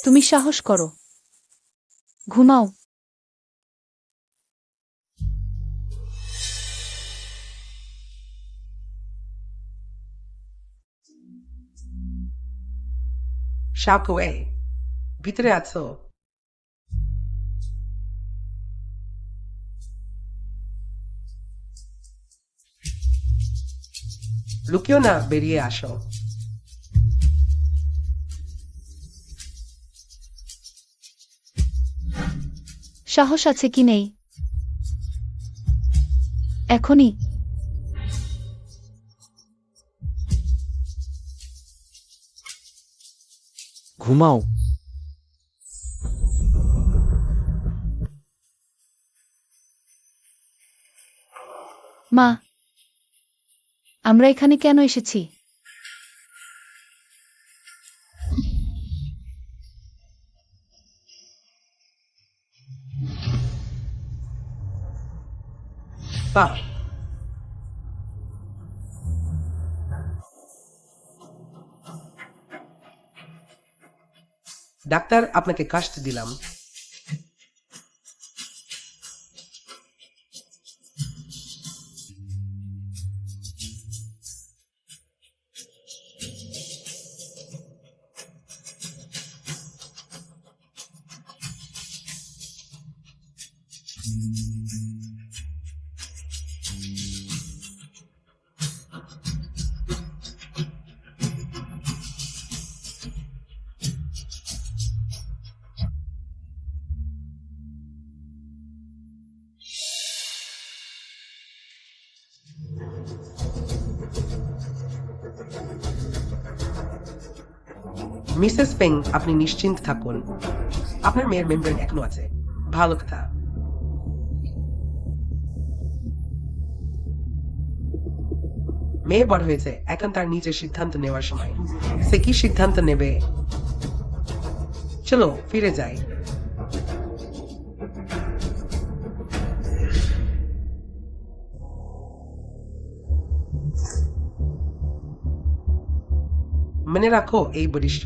তুমি সাহস করো, ঘুমাও। শাওকে, ভিতরে আছো? লুকিও না, বেরিয়ে আসো। সাহস আছে কি নেই? এখনই। ঘুমাও। মা, আমরা এখানে কেন এসেছি? বাহ, ডাক্তার, আপনাকে কাস্ট দিলাম। মিসেস পেং, আপনি নিশ্চিন্ত থাকুন, আপনার মেয়ের মেমব্রেন এখনো আছে। ভালো কথা। মেয়ে বড় হয়েছে, এখন তার নিজের সিদ্ধান্ত নেওয়ার সময়। সে কি সিদ্ধান্ত নেবে? চলো ফিরে যাই। মনে রাখো, এই বরিষ্ঠ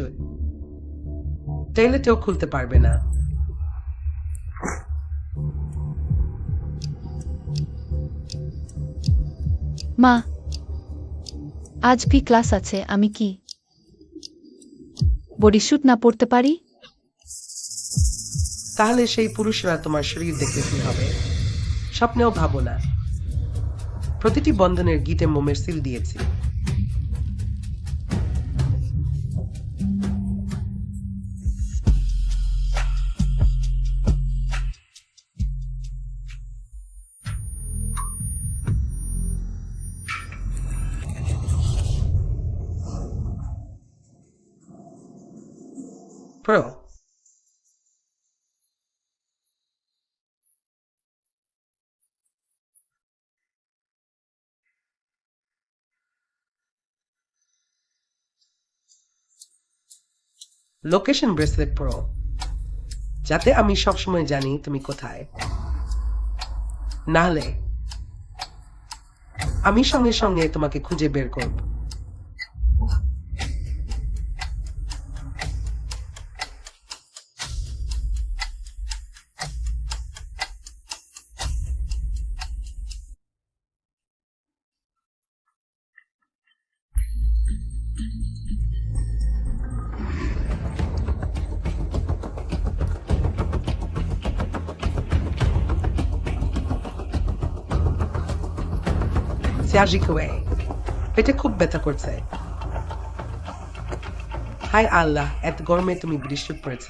টয়লেটেও খুলতে পারবে না। মা, আজ কি ক্লাস আছে? আমি কি বডিস্যুট না পড়তে পারি? তাহলে সেই পুরুষরা তোমার শরীর দেখে কি হবে? স্বপ্নেও ভাবো না। প্রতিটি বন্ধনের গিটে মোমের সিল দিয়েছি। প্রো, লোকেশন ব্রেসলেট প্রো, যাতে আমি সবসময় জানি তুমি কোথায়। নাহলে আমি সঙ্গে সঙ্গে তোমাকে খুঁজে বের করব। সিয়াজিকুয়ে, পেটে খুব ব্যথা করছে। হায় আল্লাহ, এত গরমে তুমি বৃষ্টি পড়েছ।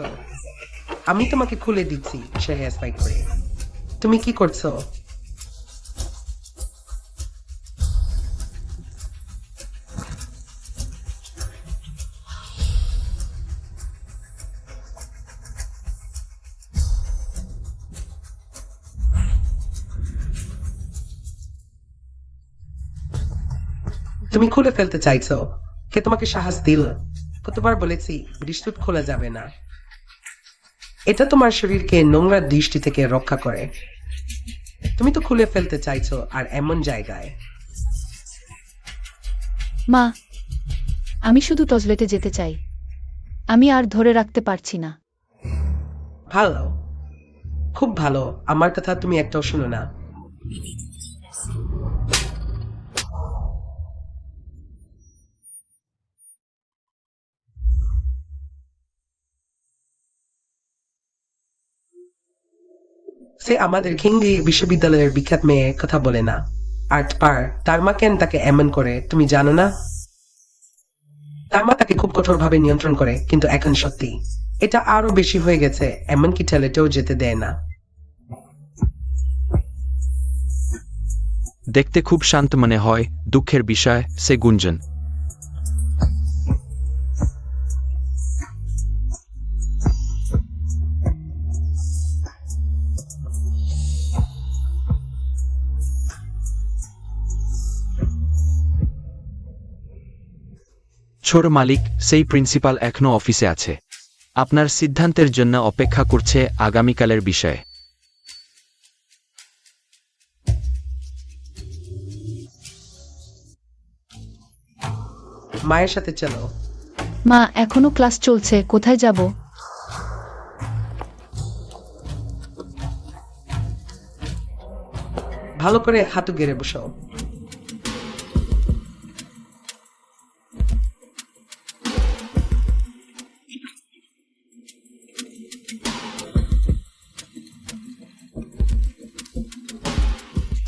আমি তোমাকে খুলে দিচ্ছি শেয়ার স্পাই করে। তুমি কি করছো? তুমি খুলে ফেলতে চাইছো? কে তোমাকে সাহস দিল? কতবার বলেছি বৃষ্টি খোলা যাবে না। এটা তোমার শরীরকে নোংরা দৃষ্টি থেকে রক্ষা করে। তুমি তো খুলে ফেলতে চাইছো, আর এমন জায়গায়। মা, আমি শুধু টয়লেটে যেতে চাই। আমি আর ধরে রাখতে পারছি না। ভালো, খুব ভালো। আমার কথা তুমি একটাও শুনো না। সে আমাদের কিংলি বিশ্ববিদ্যালয়ের বিখ্যাত মেয়ে কথা বলে না। আর্ট পার তার মা কেন তাকে এমন করে তুমি জানো না? তার মা তাকে খুব কঠোরভাবে নিয়ন্ত্রণ করে, কিন্তু এখন সত্যি এটা আরো বেশি হয়ে গেছে, এমনকি ঠেলেটেও যেতে দেয় না। দেখতে খুব শান্ত মনে হয়, দুঃখের বিষয় সে গুঞ্জন। ছোট মালিক, সেই প্রিন্সিপাল এখনো অফিসে আছে। আপনার সিদ্ধান্তের জন্য অপেক্ষা করছে আগামীকালের বিষয়ে। মায়ের সাথে চলো। মা, এখনো ক্লাস চলছে, কোথায় যাব? ভালো করে হাঁটু গেড়ে বসো।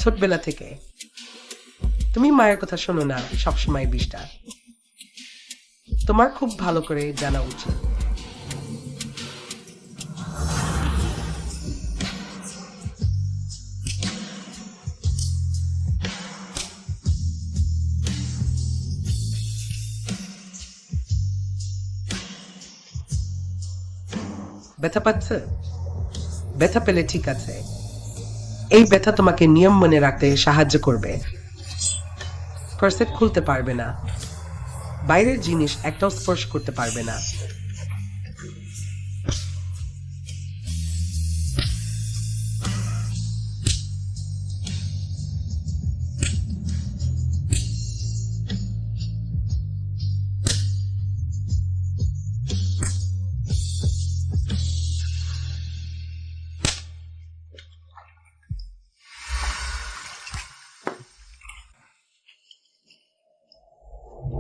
ছোটবেলা থেকে তুমি মায়ের কথা শোনো না, সবসময় বিষ্টা। তোমার খুব ভালো করে জানা উচিত। ব্যথা পাচ্ছে? ব্যথা পেলে ঠিক আছে, এই ব্যথা তোমাকে নিয়ম মনে রাখতে সাহায্য করবে। কর্সেট খুলতে পারবে না, বাইরের জিনিস একটাও স্পর্শ করতে পারবে না।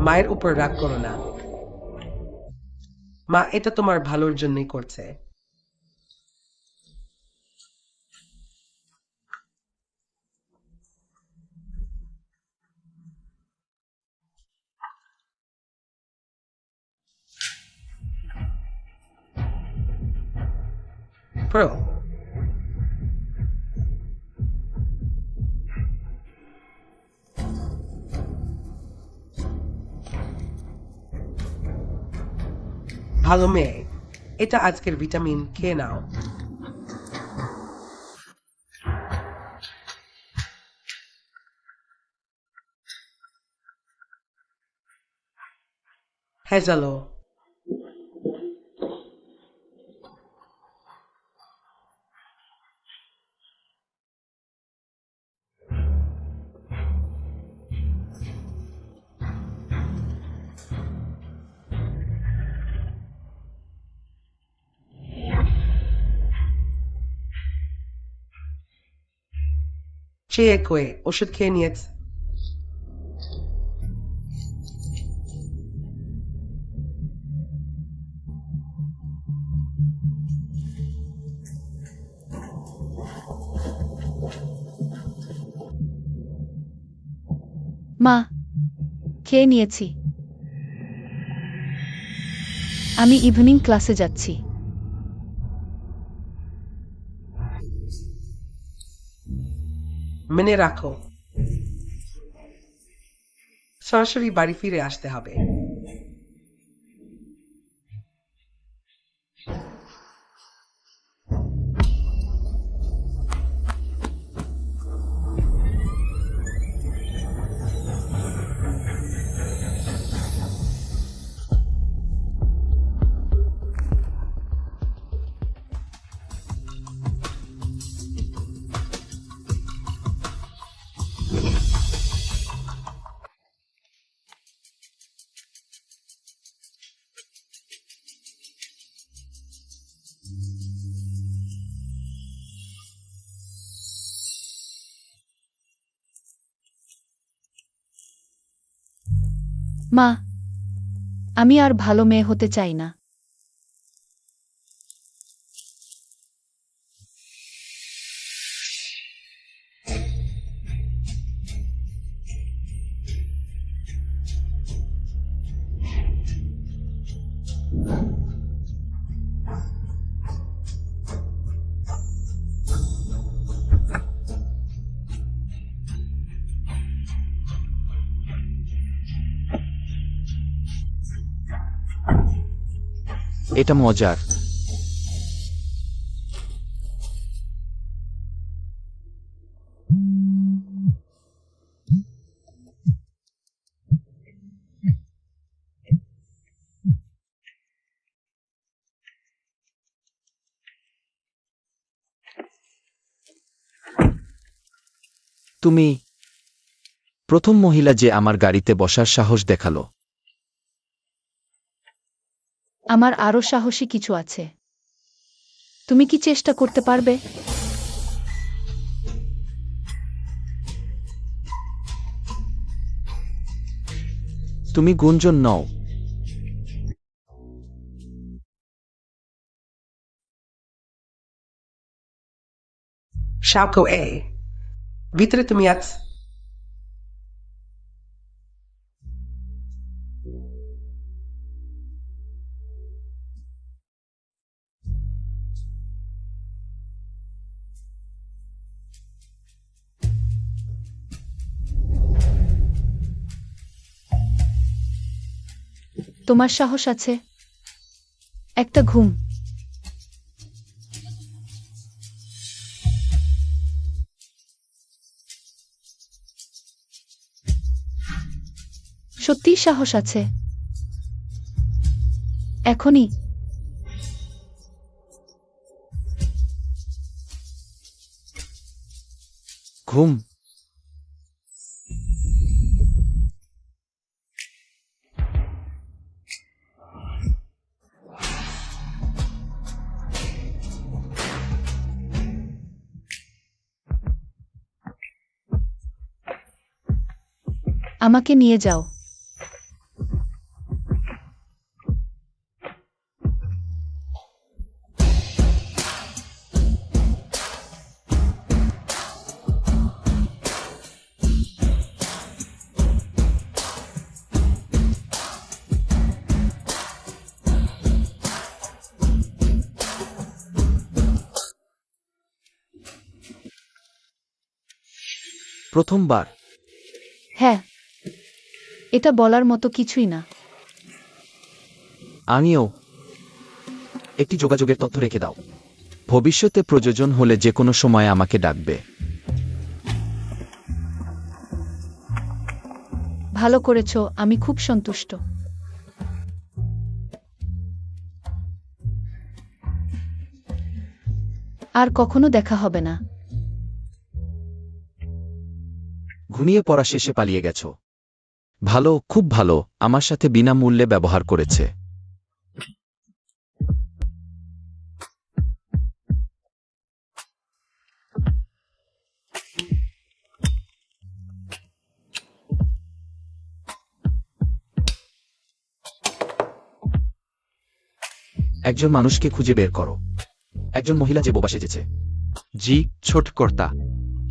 মায়ের উপর রাগ করো না, মা এটা তোমার ভালোর জন্যই করছে। পড়ো। ভালো মেয়ে, এটা আজকের ভিটামিন, খেয়ে নাও। হ্যাঁ চলো। চেয়ে কয়ে ওষুধ খেয়ে নিয়েছে। মা, খেয়ে নিয়েছি। আমি ইভিনিং ক্লাসে যাচ্ছি। মেনে রাখো, সরাসরি বাড়ি ফিরে আসতে হবে। মা, আমি আর ভালো মেয়ে হতে চাই না। এটা মজার। তুমি প্রথম মহিলা যে আমার গাড়িতে বসার সাহস দেখালো। আমার আরও সাহসী কিছু আছে। তুমি কি চেষ্টা করতে পারবে? তুমি গুঞ্জন নও। Shauko A. ভিতরে তুমি আছ। তোমার সাহস আছে? একটা ঘুম। সত্যিই সাহস আছে? এখনই? ঘুম। আমাকে নিয়ে যাও। প্রথমবার। হ্যাঁ, এটা বলার মতো কিছুই না। আমিও। একটি যোগাযোগের তথ্য রেখে দাও। ভবিষ্যতে প্রয়োজন হলে যে কোনো সময় আমাকে ডাকবে। ভালো করেছ, আমি খুব সন্তুষ্ট। আর কখনো দেখা হবে না। ঘুমিয়ে পড়া শেষে পালিয়ে গেছ। ভালো, খুব ভালো। আমার সাথে বিনামূল্যে ব্যবহার করেছে। একজন মানুষকে খুঁজে বের করো। একজন মহিলা যে বোবা সেজেছে। জি, ছোট কর্তা।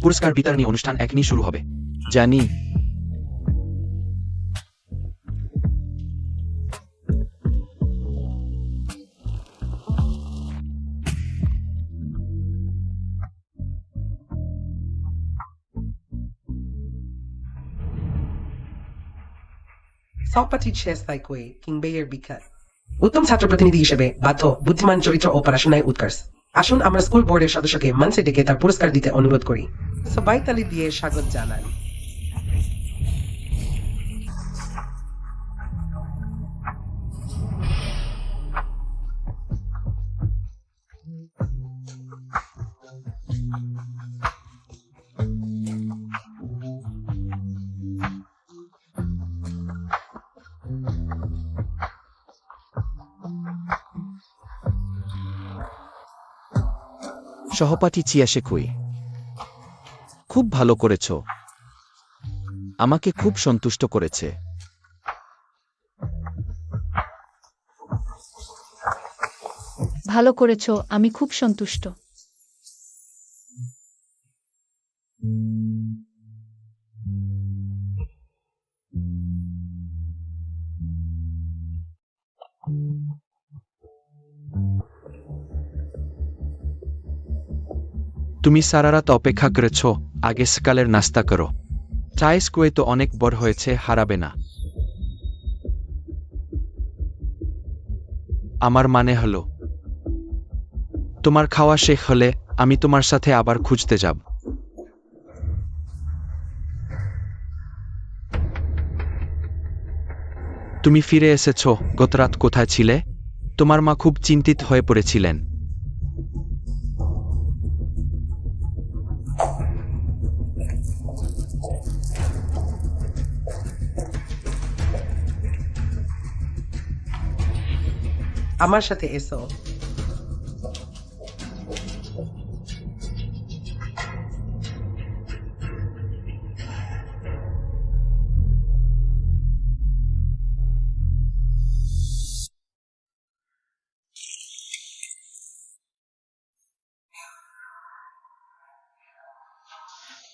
পুরস্কার বিতরণী অনুষ্ঠান এখনই শুরু হবে। জানি। সহপাঠী চেস তাইকুই কিংবেয়ের বিখ্যাত উত্তম ছাত্র প্রতিনিধি হিসেবে বাধ্য বুদ্ধিমান চরিত্র ও পড়াশোনায় উৎকর্ষ। আসুন আমরা স্কুল বোর্ডের সদস্যকে মঞ্চে ডেকে তার পুরস্কার দিতে অনুরোধ করি। সবাই তালি দিয়ে স্বাগত জানান। সহপাঠী চিয়াশে খুই। খুব ভালো করেছ। আমাকে খুব সন্তুষ্ট করেছে। ভালো করেছ, আমি খুব সন্তুষ্ট। তুমি সারা রাত অপেক্ষা করেছ, আগে সকালের নাস্তা করো। চায় স্কুয়ে তো অনেক বড় হয়েছে, হারাবে না। আমার মানে হলো, তোমার খাওয়া শেষ হলে আমি তোমার সাথে আবার খুঁজতে যাব। তুমি ফিরে এসেছ। গতরাত কোথায় ছিলে? তোমার মা খুব চিন্তিত হয়ে পড়েছিলেন। আমার সাথে এসো।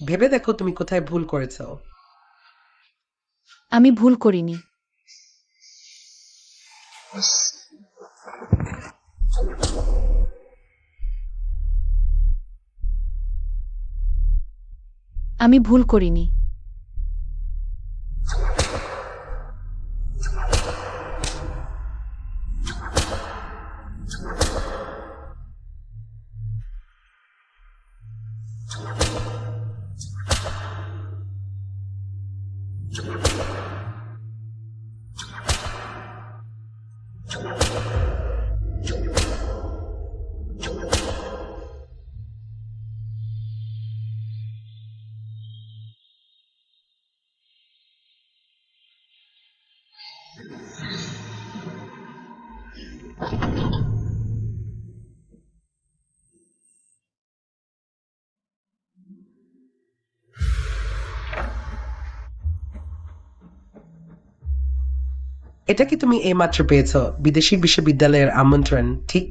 ভেবে দেখো তুমি কোথায় ভুল করেছো। আমি ভুল করিনি। আমি ভুল করিনি। এটা কি তুমি এইমাত্র পেয়েছো? বিদেশি বিশ্ববিদ্যালয়ের আমন্ত্রণ, ঠিক?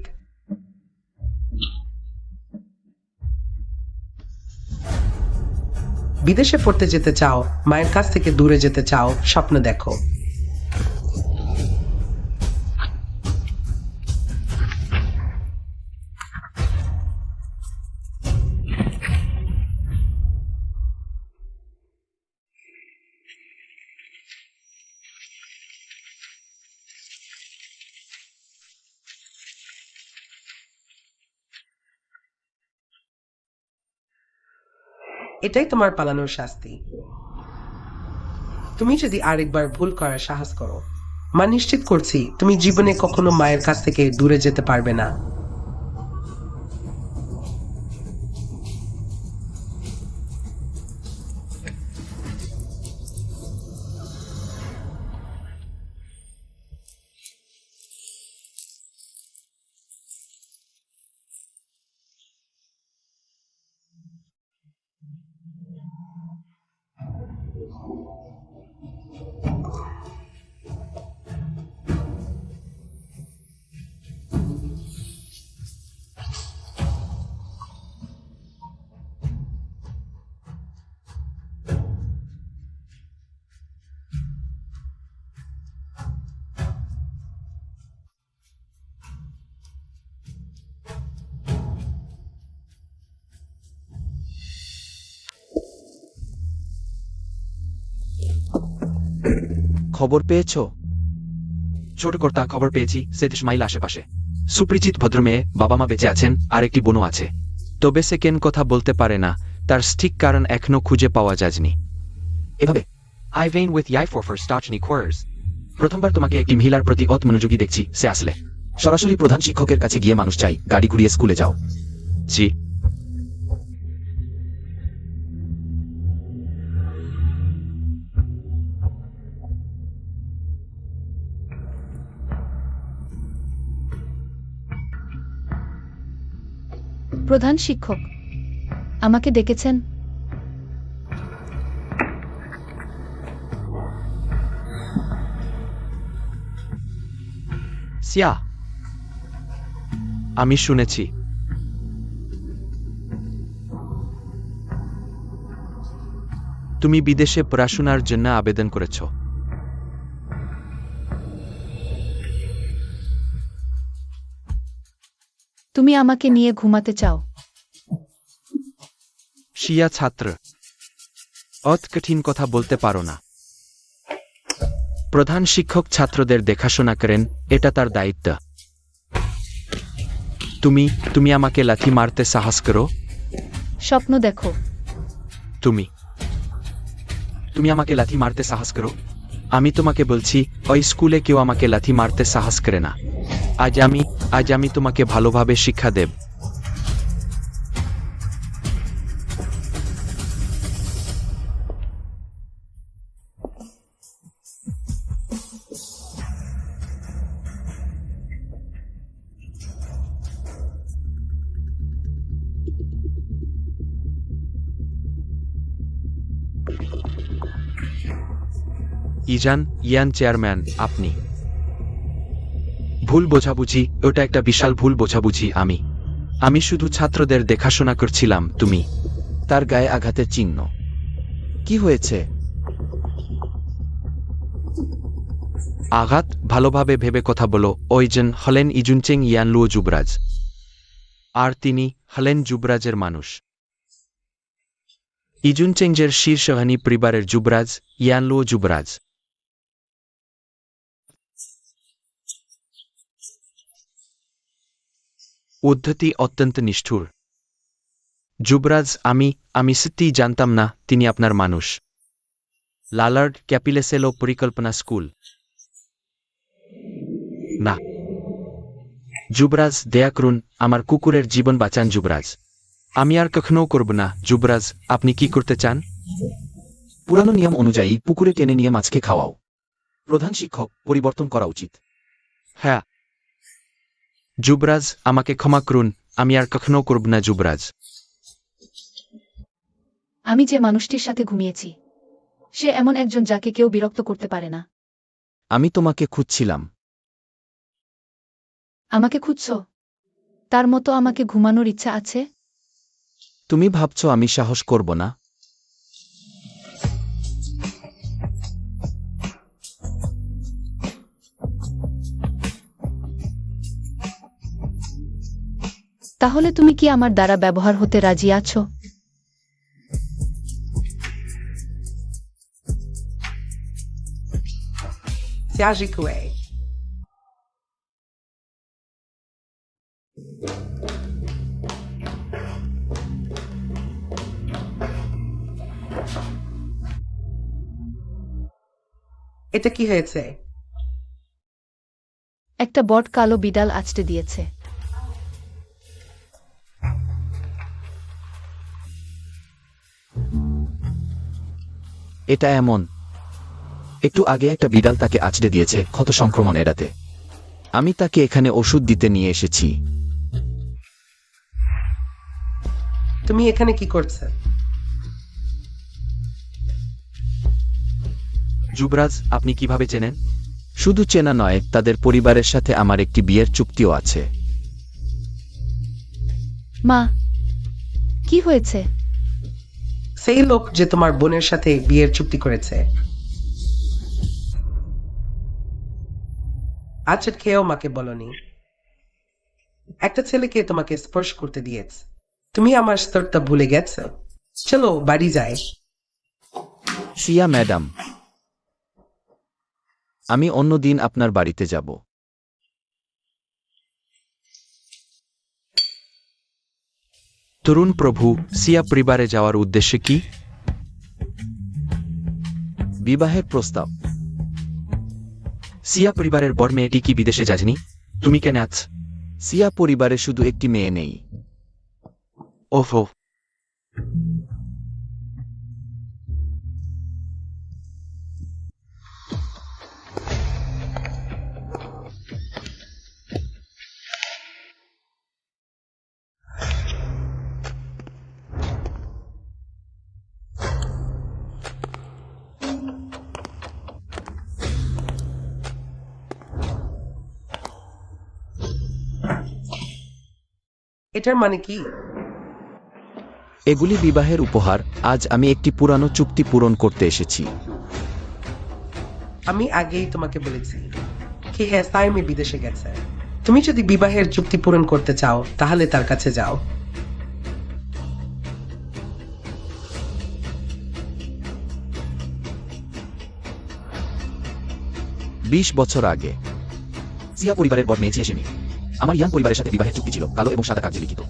বিদেশে পড়তে যেতে চাও, মায়ের কাছ থেকে দূরে যেতে চাও, স্বপ্ন দেখো। এটাই তোমার পালানোর শাস্তি। তুমি যদি আরেকবার ভুল করার সাহস করো, মা নিশ্চিত করছি তুমি জীবনে কখনো মায়ের কাছ থেকে দূরে যেতে পারবে না। খবর পেয়েছ? ছোট কর্তা, খবর পেয়েছি 37 মাইল আশেপাশে সুপরিচিত ভদ্রমেয়ে, বাবা মা বেঁচে আছেন আর একটি বোনও আছে। তবে সে কেন কথা বলতে পারে না, তার ঠিক কারণ এখনো খুঁজে পাওয়া যায়নি। এভাবে আই ভেইন উইথ ইয়াই ফর স্টাচনি কোয়ার্স। প্রথমবার তোমাকে একটি মহিলার প্রতি অত মনোযোগী দেখছি। সে আসলে সরাসরি প্রধান শিক্ষকের কাছে গিয়ে মানুষ চাই, গাড়ি ঘুরিয়ে স্কুলে যাও। জি। প্রধান শিক্ষক আমাকে ডেকেছেন। সিয়া, আমি শুনেছি। তুমি বিদেশে পড়াশোনার জন্য আবেদন করেছ। তুমি আমাকে নিয়ে ঘুমাতে চাও? শিয়া ছাত্র, অত কঠিন কথা বলতে পারো না। প্রধান শিক্ষক ছাত্রদের দেখাশোনা করেন, এটা তার দায়িত্ব। তুমি আমাকে লাথি মারতে সাহস করো? স্বপ্ন দেখো। তুমি আমাকে লাথি মারতে সাহস করো? আমি তোমাকে বলছি, ওই স্কুলে কেউ আমাকে লাথি মারতে সাহস করে না। আজ আমি তোমাকে ভালোভাবে শিক্ষা দেব। ইয়ান চেয়ারম্যান, আপনি ভুল বোঝাবুঝি, ওটা একটা বিশাল ভুল বোঝাবুঝি। আমি শুধু ছাত্রদের দেখাশোনা করছিলাম। তুমি তার গায়ে আঘাতের চিহ্ন। কি হয়েছে? আঘাত? ভালোভাবে ভেবে কথা বলো। ওইজন হলেন ইজুনচেং ইয়ানলুও যুবরাজ, আর তিনি হলেন যুবরাজের মানুষ। ইজুনচেংজের শীর্ষহানি পরিবারের যুবরাজ ইয়ানলুও যুবরাজ। পদ্ধতি অত্যন্ত নিষ্ঠুর। যুবরাজ, আমি সত্যিই জানতাম না তিনি আপনার মানুষ। লালার্ড ক্যাপিলেসেলো পরিকল্পনা স্কুল। না যুবরাজ, দয়া করুন, আমার কুকুরের জীবন বাঁচান যুবরাজ। আমি আর কখনো করব না। যুবরাজ, আপনি কি করতে চান? পুরানো নিয়ম অনুযায়ী পুকুরে টেনে নিয়ে মাছকে খাওয়াও। প্রধান শিক্ষক, পরিবর্তন করা উচিত। হ্যাঁ যুবরাজ, আমাকে ক্ষমা করুন, আমি আর কখনো করব না যুবরাজ। আমি যে মানুষটির সাথে ঘুমিয়েছি, সে এমন একজন যাকে কেউ বিরক্ত করতে পারে না। আমি তোমাকে খুঁজছিলাম। আমাকে খুঁজছ? তার মতো আমাকে ঘুমানোর ইচ্ছা আছে? তুমি ভাবছো আমি সাহস করব না? তাহলে তুমি কি আমার দ্বারা ব্যবহার হতে রাজি আছো? Siajikue. এটা কি হয়েছে? একটা বট কালো বিড়াল আছড়ে দিয়েছে। এটা এমন। একটু আগে একটা বিড়াল তাকে আঁচড়ে দিয়েছে ক্ষত সংক্রমণ এড়াতে। আমি তাকে এখানে ওষুধ দিতে নিয়ে এসেছি। তুমি এখানে কি করছো? যুবরাজ, আপনি কিভাবে চেনেন? শুধু চেনা নয়, তাদের পরিবারের সাথে আমার একটি বিয়ের চুক্তিও আছে। মা, কি হয়েছে? সেই লোক যে তোমার বোনের সাথে বিয়ের চুক্তি করেছে। আচ্ছা, খেয়েও মাকে বলনি। একটা ছেলেকে তোমাকে স্পর্শ করতে দিয়েছে। তুমি আমার স্তরটা ভুলে গেছো। চলো বাড়ি যাই। সিয়া ম্যাডাম, আমি অন্যদিন আপনার বাড়িতে যাব। তরুণ প্রভু, সিয়া পরিবারে যাওয়ার উদ্দেশ্য কি? বিবাহের প্রস্তাব। সিয়া পরিবারের বড় মেয়েটি কি বিদেশে যায়নি? তুমি কেন আছ? সিয়া পরিবারে শুধু একটি মেয়ে নেই। ওহো, এটার মানে কি? এগুলি বিবাহের উপহার। আজ আমি একটি পুরানো চুক্তি পূরণ করতে এসেছি। আমি আগেই তোমাকে বলেছি কি সাইমি বিদেশে গেছে। তুমি যদি বিবাহের চুক্তি পূরণ করতে চাও তাহলে তার কাছে যাও। বিশ বছর আগে সিয়া পরিবারের বর মেয়ে আসেনি। আমার ইয়ান পরিবারের সাথে বিবাহের চুক্তি ছিল, কালো এবং সাদা কাগজে লিখিত।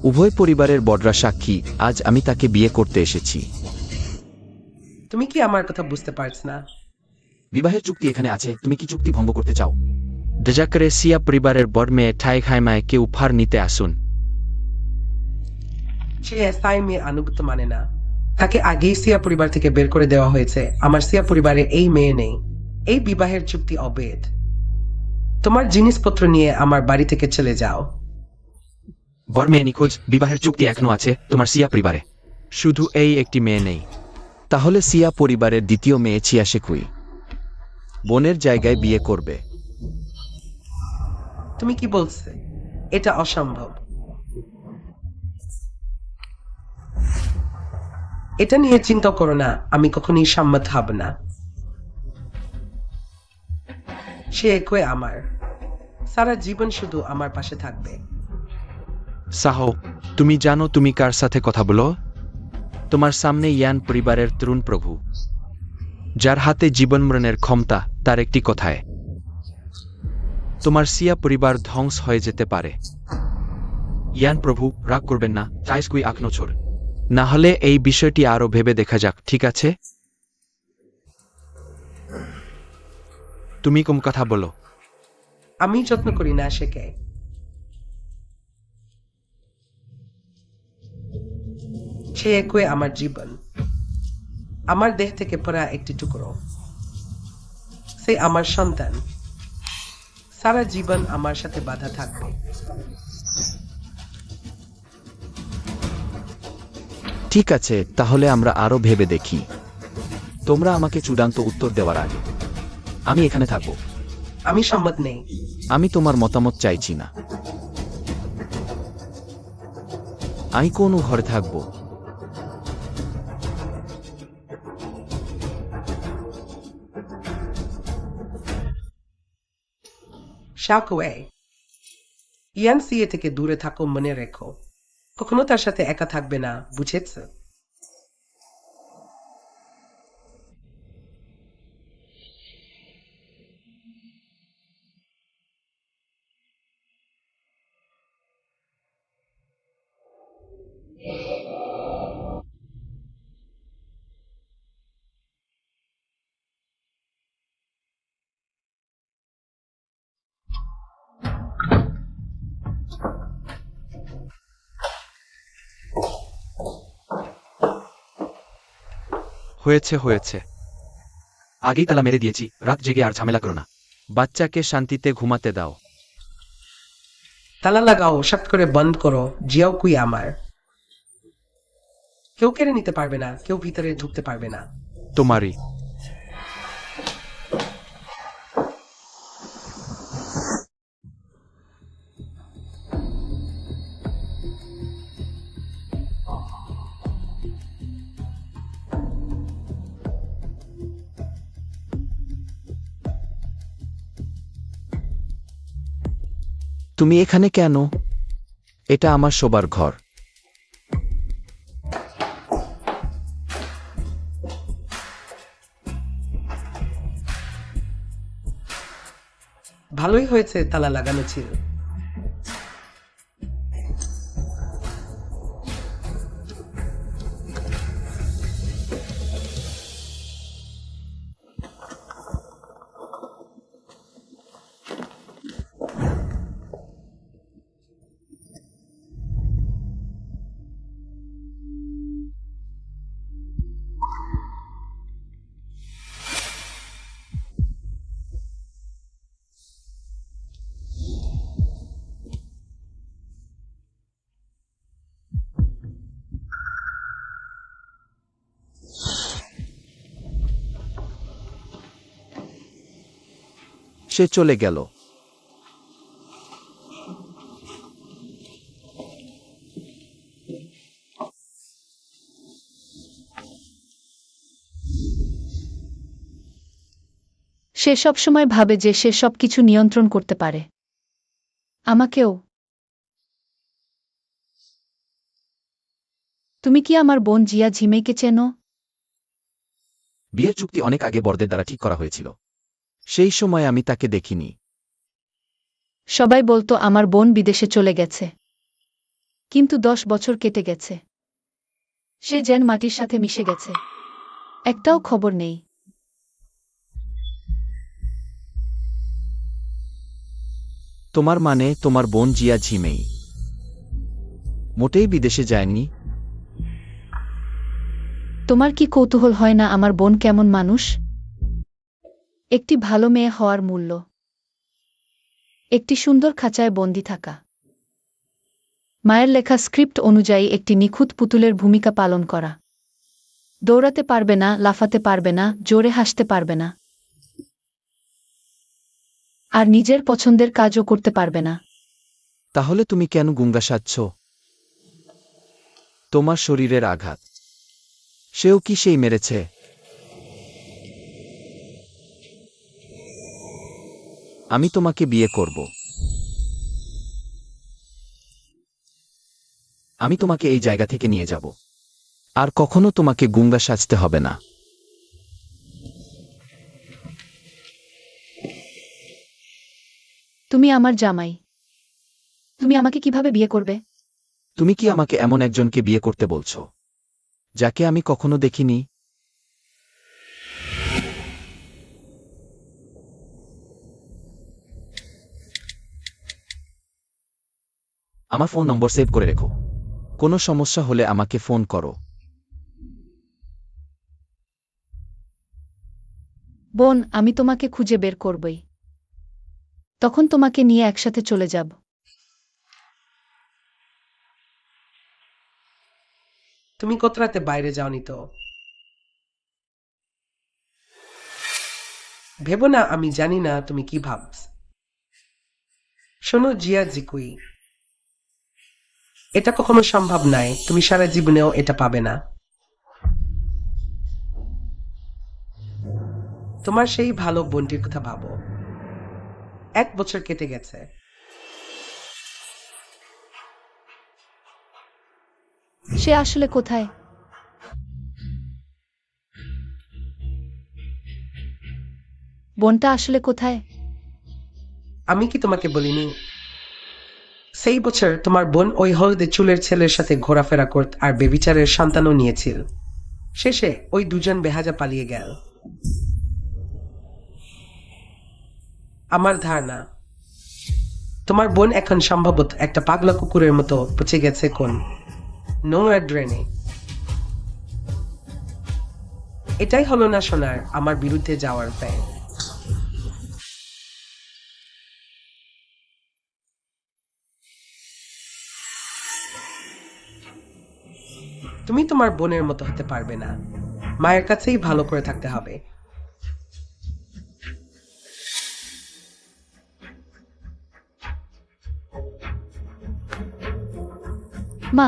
উভয় পরিবারের বড়রা সাক্ষী। আজ আমি তাকে বিয়ে করতে এসেছি। তুমি কি আমার কথা বুঝতে পারছ না? বিবাহের চুক্তি এখানে আছে, তুমি কি চুক্তি ভঙ্গ করতে চাও? দয়া করে সিয়া পরিবারের বড় মেয়ে ঠাই খাইমায়কে উপহার নিতে আসুন। সে সাইমির আনুগত্য মানে না। তাকে আগেই সিয়া পরিবার থেকে বের করে দেওয়া হয়েছে। আমার সিয়া পরিবারে এই মেয়ে নেই। এই বিবাহের চুক্তি অবৈধ। তোমার জিনিসপত্র নিয়ে আমার বাড়ি থেকে চলে যাও। বর মেয়ে নিখোঁজ, বিবাহের চুক্তি এখনো আছে তোমার সিয়া পরিবারে। শুধু এই একটি মেয়ে নেই। তাহলে সিয়া পরিবারের দ্বিতীয় মেয়ে চিয়াশেকুই বোনের জায়গায় বিয়ে করবে। তুমি কি বলছে? এটা অসম্ভব। এটা নিয়ে চিন্তা করো না, আমি কখনই সম্মত হব না। সে একই আমার। সারা জীবন শুধু আমার পাশে থাকবে। সাহো, তুমি জানো তুমি কার সাথে কথা বলো? তোমার সামনে ইয়ান পরিবারের তরুণ প্রভু, যার হাতে জীবন মরণের ক্ষমতা। তার একটি কথায় তোমার সিয়া পরিবার ধ্বংস হয়ে যেতে পারে। ইয়ান প্রভু, রাগ করবেন না, চাইস কুই আঁকনো ছোড়। না হলে এই বিষয়টি আরো ভেবে দেখা যাক, ঠিক আছে? তুমি কম কথা বলো। আমি যত্ন করি না সেকে। সে একই আমার জীবন, আমার দেহ থেকে পড়া একটি টুকরো। সে আমার সন্তান। সারা জীবন আমার সাথে বাধা থাকবে। ঠিক আছে, তাহলে আমরা আরো ভেবে দেখি। তোমরা আমাকে চূড়ান্ত উত্তর দেওয়ার আগে আমি এখানে থাকবো। আমি সম্মত নেই। আমি তোমার মতামত চাইছি না। আমি কোন ঘরে থাকবো? শাকওয়ে, ইয়ান সিএ থেকে দূরে থাকো, মনে রেখো। কখনো তার সাথে একা থাকবে না, বুঝেছ? হয়েছে হয়েছে, আগেই তালা মেরে দিয়েছি, রাত জেগে আর ঝামেলা করো না। বাচ্চাকে শান্তিতে ঘুমাতে দাও। তালা লাগাও, শক্ত করে বন্ধ করো। জিয়াও কুই আমার। কেউ কেড়ে নিতে পারবে না, কেউ ভিতরে ঢুকতে পারবে না। তোমারই। তুমি এখানে কেন? এটা আমার শোবার ঘর। ভালোই হয়েছে তালা লাগানো ছিল। সে চলে গেল। সে সবসময় ভাবে যে সে সবকিছু নিয়ন্ত্রণ করতে পারে। আমাকেও। তুমি কি আমার বোন জিয়া ঝিমেইকে চেনো? বিয়ের চুক্তি অনেক আগে বরদের দ্বারা ঠিক করা হয়েছিল। সেই সময় আমি তাকে দেখিনি। সবাই বলতো আমার বোন বিদেশে চলে গেছে, কিন্তু 10 বছর কেটে গেছে। সে যেন মাটির সাথে মিশে গেছে, একটাও খবর নেই। তোমার মানে তোমার বোন জিয়া ঝিমেই মোটেই বিদেশে যায়নি? তোমার কি কৌতূহল হয় না আমার বোন কেমন মানুষ? একটি ভালো মেয়ে হওয়ার মূল্য, একটি সুন্দর খাঁচায় বন্দি থাকা, মায়ের লেখা স্ক্রিপ্ট অনুযায়ী একটি নিখুঁত পুতুলের ভূমিকা পালন করা। দৌড়াতে পারবে না, লাফাতে পারবে না, জোরে হাসতে পারবে না, আর নিজের পছন্দের কাজও করতে পারবে না। তাহলে তুমি কেন গুঙ্গা সাজছ? তোমার শরীরের আঘাত, সেও কি সেই মেরেছে? আমি তোমাকে বিয়ে করব। আমি তোমাকে এই জায়গা থেকে নিয়ে যাব, আর কখনো তোমাকে গুঙ্গা সাজতে হবে না। তুমি আমার জামাই, তুমি আমাকে কিভাবে বিয়ে করবে? তুমি কি আমাকে এমন একজনকে বিয়ে করতে বলছো যাকে আমি কখনো দেখিনি? আমার ফোন নম্বর সেভ করে রেখো। কোনো সমস্যা হলে আমাকে ফোন করো। বোন, আমি তোমাকে খুঁজে বের করবই। তখন তোমাকে নিয়ে একসাথে চলে যাব। তুমি কত রাতে বাইরে যাওনি তো? ভেবো না আমি জানি না তুমি কি ভাবছ। শোনো জিয়া জিকুই, এটা কখনো সম্ভব নয়, তুমি সারা জীবনেও এটা পাবে না। তোমার সেই ভালো বোনটির কথা ভাবো। 1 বছর কেটে গেছে। সে আসলে কোথায়? বোনটা আসলে কোথায়? আমি কি তোমাকে বলিনি? সেই বছর তোমার বোন ওই হলদে চুলের ছেলের সাথে ঘোরাফেরা করত আর বেবিচারের সন্তানও নিয়েছিল। শেষে ওই দুজন বেহাজা পালিয়ে গেল। আমার ধারণা তোমার বোন এখন সম্ভবত একটা পাগলা কুকুরের মতো পচে গেছে কোন নোংরা ড্রেনে। এটাই হলো না সোনার আমার বিরুদ্ধে যাওয়ার প্ল্যান। তুমি তোমার বোনের মতো হতে পারবে না। মায়ের কাছেই ভালো করে থাকতে হবে। মা,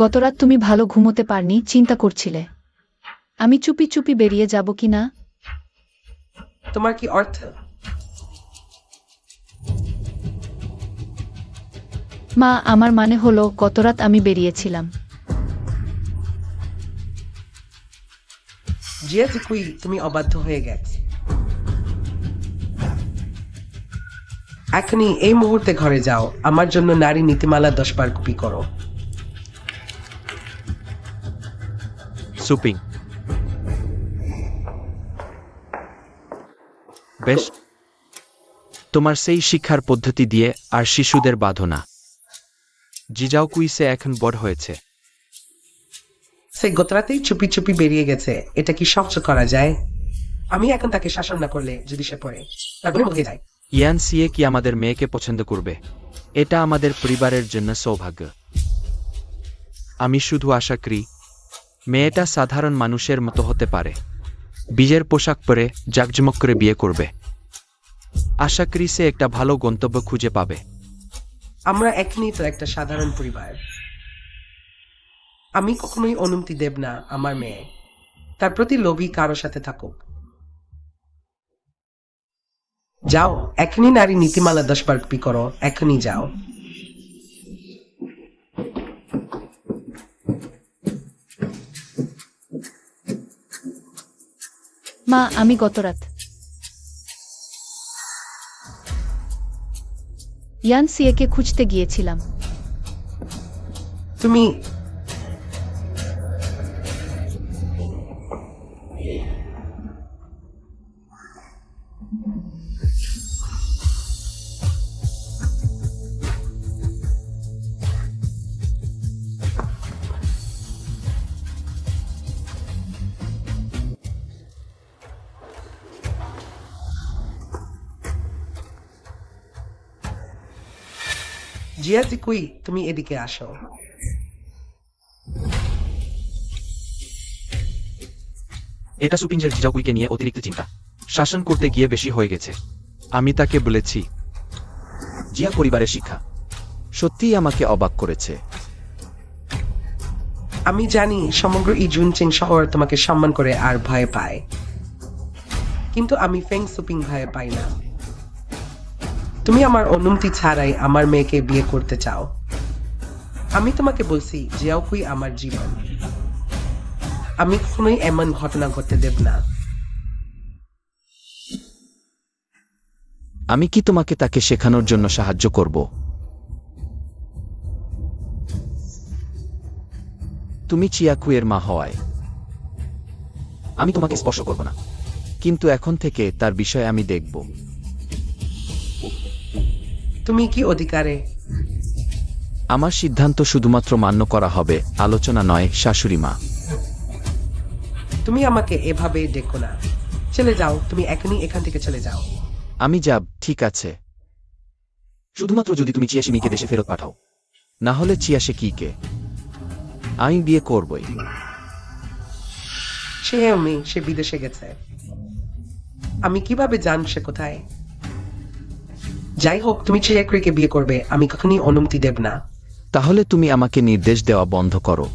গতরাত তুমি ভালো ঘুমোতে পারনি, চিন্তা করছিলে আমি চুপি চুপি বেরিয়ে যাব কি না। তোমার কি অর্থ? মা, আমার মানে হলো গতরাত আমি বেরিয়েছিলাম। জিয়া জিকুই, তুমি অবাধ্য হয়ে গেছ। এখনই এই মুহূর্তে ঘরে যাও, আমার জন্য নারী নীতিমালা 10 বার কপি করো। সুপিং। বেশ, তোমার সেই শিক্ষার পদ্ধতি দিয়ে আর শিশুদের বাঁধনা। জিজাও কুইসে এখন বড় হয়েছে। সে গতরাতেই চুপি চুপি বেরিয়ে গেছে, এটা কি সহ্য করা যায়? আমি এখন তাকে শাসন না করলে যদি সে পড়ে তারপরে মুখে যায়। ইয়ান সিয়ে কি আমাদের মেয়েকে পছন্দ করবে? এটা আমাদের পরিবারের জন্য সৌভাগ্য। আমি শুধু আশা করি মেয়েটা সাধারণ মানুষের মতো হতে পারে, বিয়ের পোশাক পরে জাঁকজমক করে বিয়ে করবে। আশা করি সে একটা ভালো গন্তব্য খুঁজে পাবে। আমরা এখনই তো একটা সাধারণ পরিবার। আমি কখনোই অনুমতি দেব না আমার মেয়ে তার প্রতি লোভী কারো সাথে থাকুক। যাও, এখনই নারী নীতিমালা 10 বার কপি করো, এখনই যাও। মা, আমি গতরাত ইয়ান সিয়েকে খুঁজতে গিয়েছিলাম। তুমি জিয়াজি কুই, তুমি এদিকে আসো। এটা সুপিঞ্জের জিজাকুইকে নিয়ে অতিরিক্ত চিন্তা শাসন করতে গিয়ে বেশি হয়ে গেছে। আমি তাকে বলেছি, জিয়া পরিবারের শিক্ষা সত্যিই আমাকে অবাক করেছে। আমি জানি সমগ্র ইজুনচিং শহর তোমাকে সম্মান করে আর ভয় পায়, কিন্তু আমি ফেং সুপিং ভয় পাই না। তুমি আমার অনুমতি ছাড়াই আমার মেয়েকে বিয়ে করতে চাও। আমি তোমাকে বলছি, জিয়াকুই আমার জীবন। আমি কখনোই এমন ঘটনা ঘটতে দেব না। আমি কি তোমাকে তাকে শেখানোর জন্য সাহায্য করব? তুমি চিয়াকুয়ের মা হওয়ায় আমি তোমাকে স্পর্শ করব না, কিন্তু এখন থেকে তার বিষয়ে আমি দেখব। তুমি কি অধিকারে? আমার সিদ্ধান্ত শুধুমাত্র মান্য করা হবে, আলোচনা নয়, শাশুড়ি মা। তুমি আমাকে এভাবে ডেকো না। চলে যাও, তুমি এখনই এখান থেকে চলে যাও। আমি যাব, ঠিক আছে, শুধুমাত্র যদি তুমি চিয়াশিমিকে দেশে ফেরত পাঠাও। না হলে চিয়াশে কিকে আমি বিয়ে করবই। সে বিদেশে গেছে। আমি কিভাবে জান সে কোথায়? যাই হোক, তুমি চিয়াকুইকে বিয়ে করবে, আমি কখনই অনুমতি দেব না। তাহলে তুমি আমাকে নির্দেশ দেওয়া বন্ধ করো।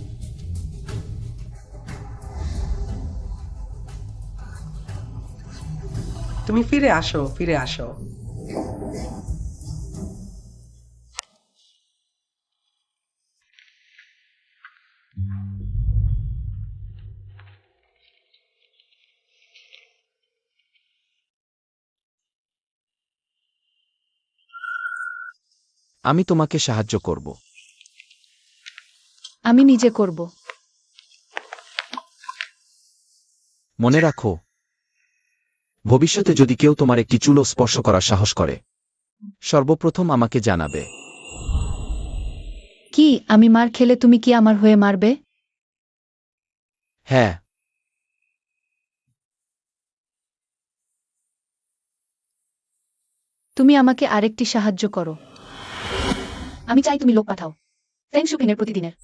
তুমি ফিরে আসো, ফিরে আসো। আমি তোমাকে সাহায্য করব। আমি নিজে করব। মনে রাখো, ভবিষ্যতে যদি কেউ তোমার একটি চুলও স্পর্শ করার সাহস করে, সর্বপ্রথম আমাকে জানাবে। কি, আমি মার খেলে তুমি কি আমার হয়ে মারবে? হ্যাঁ। তুমি আমাকে আরেকটি সাহায্য করো। আমি চাই তুমি লোক পাঠাও, ফেং শুপিংয়ের প্রতিদিনের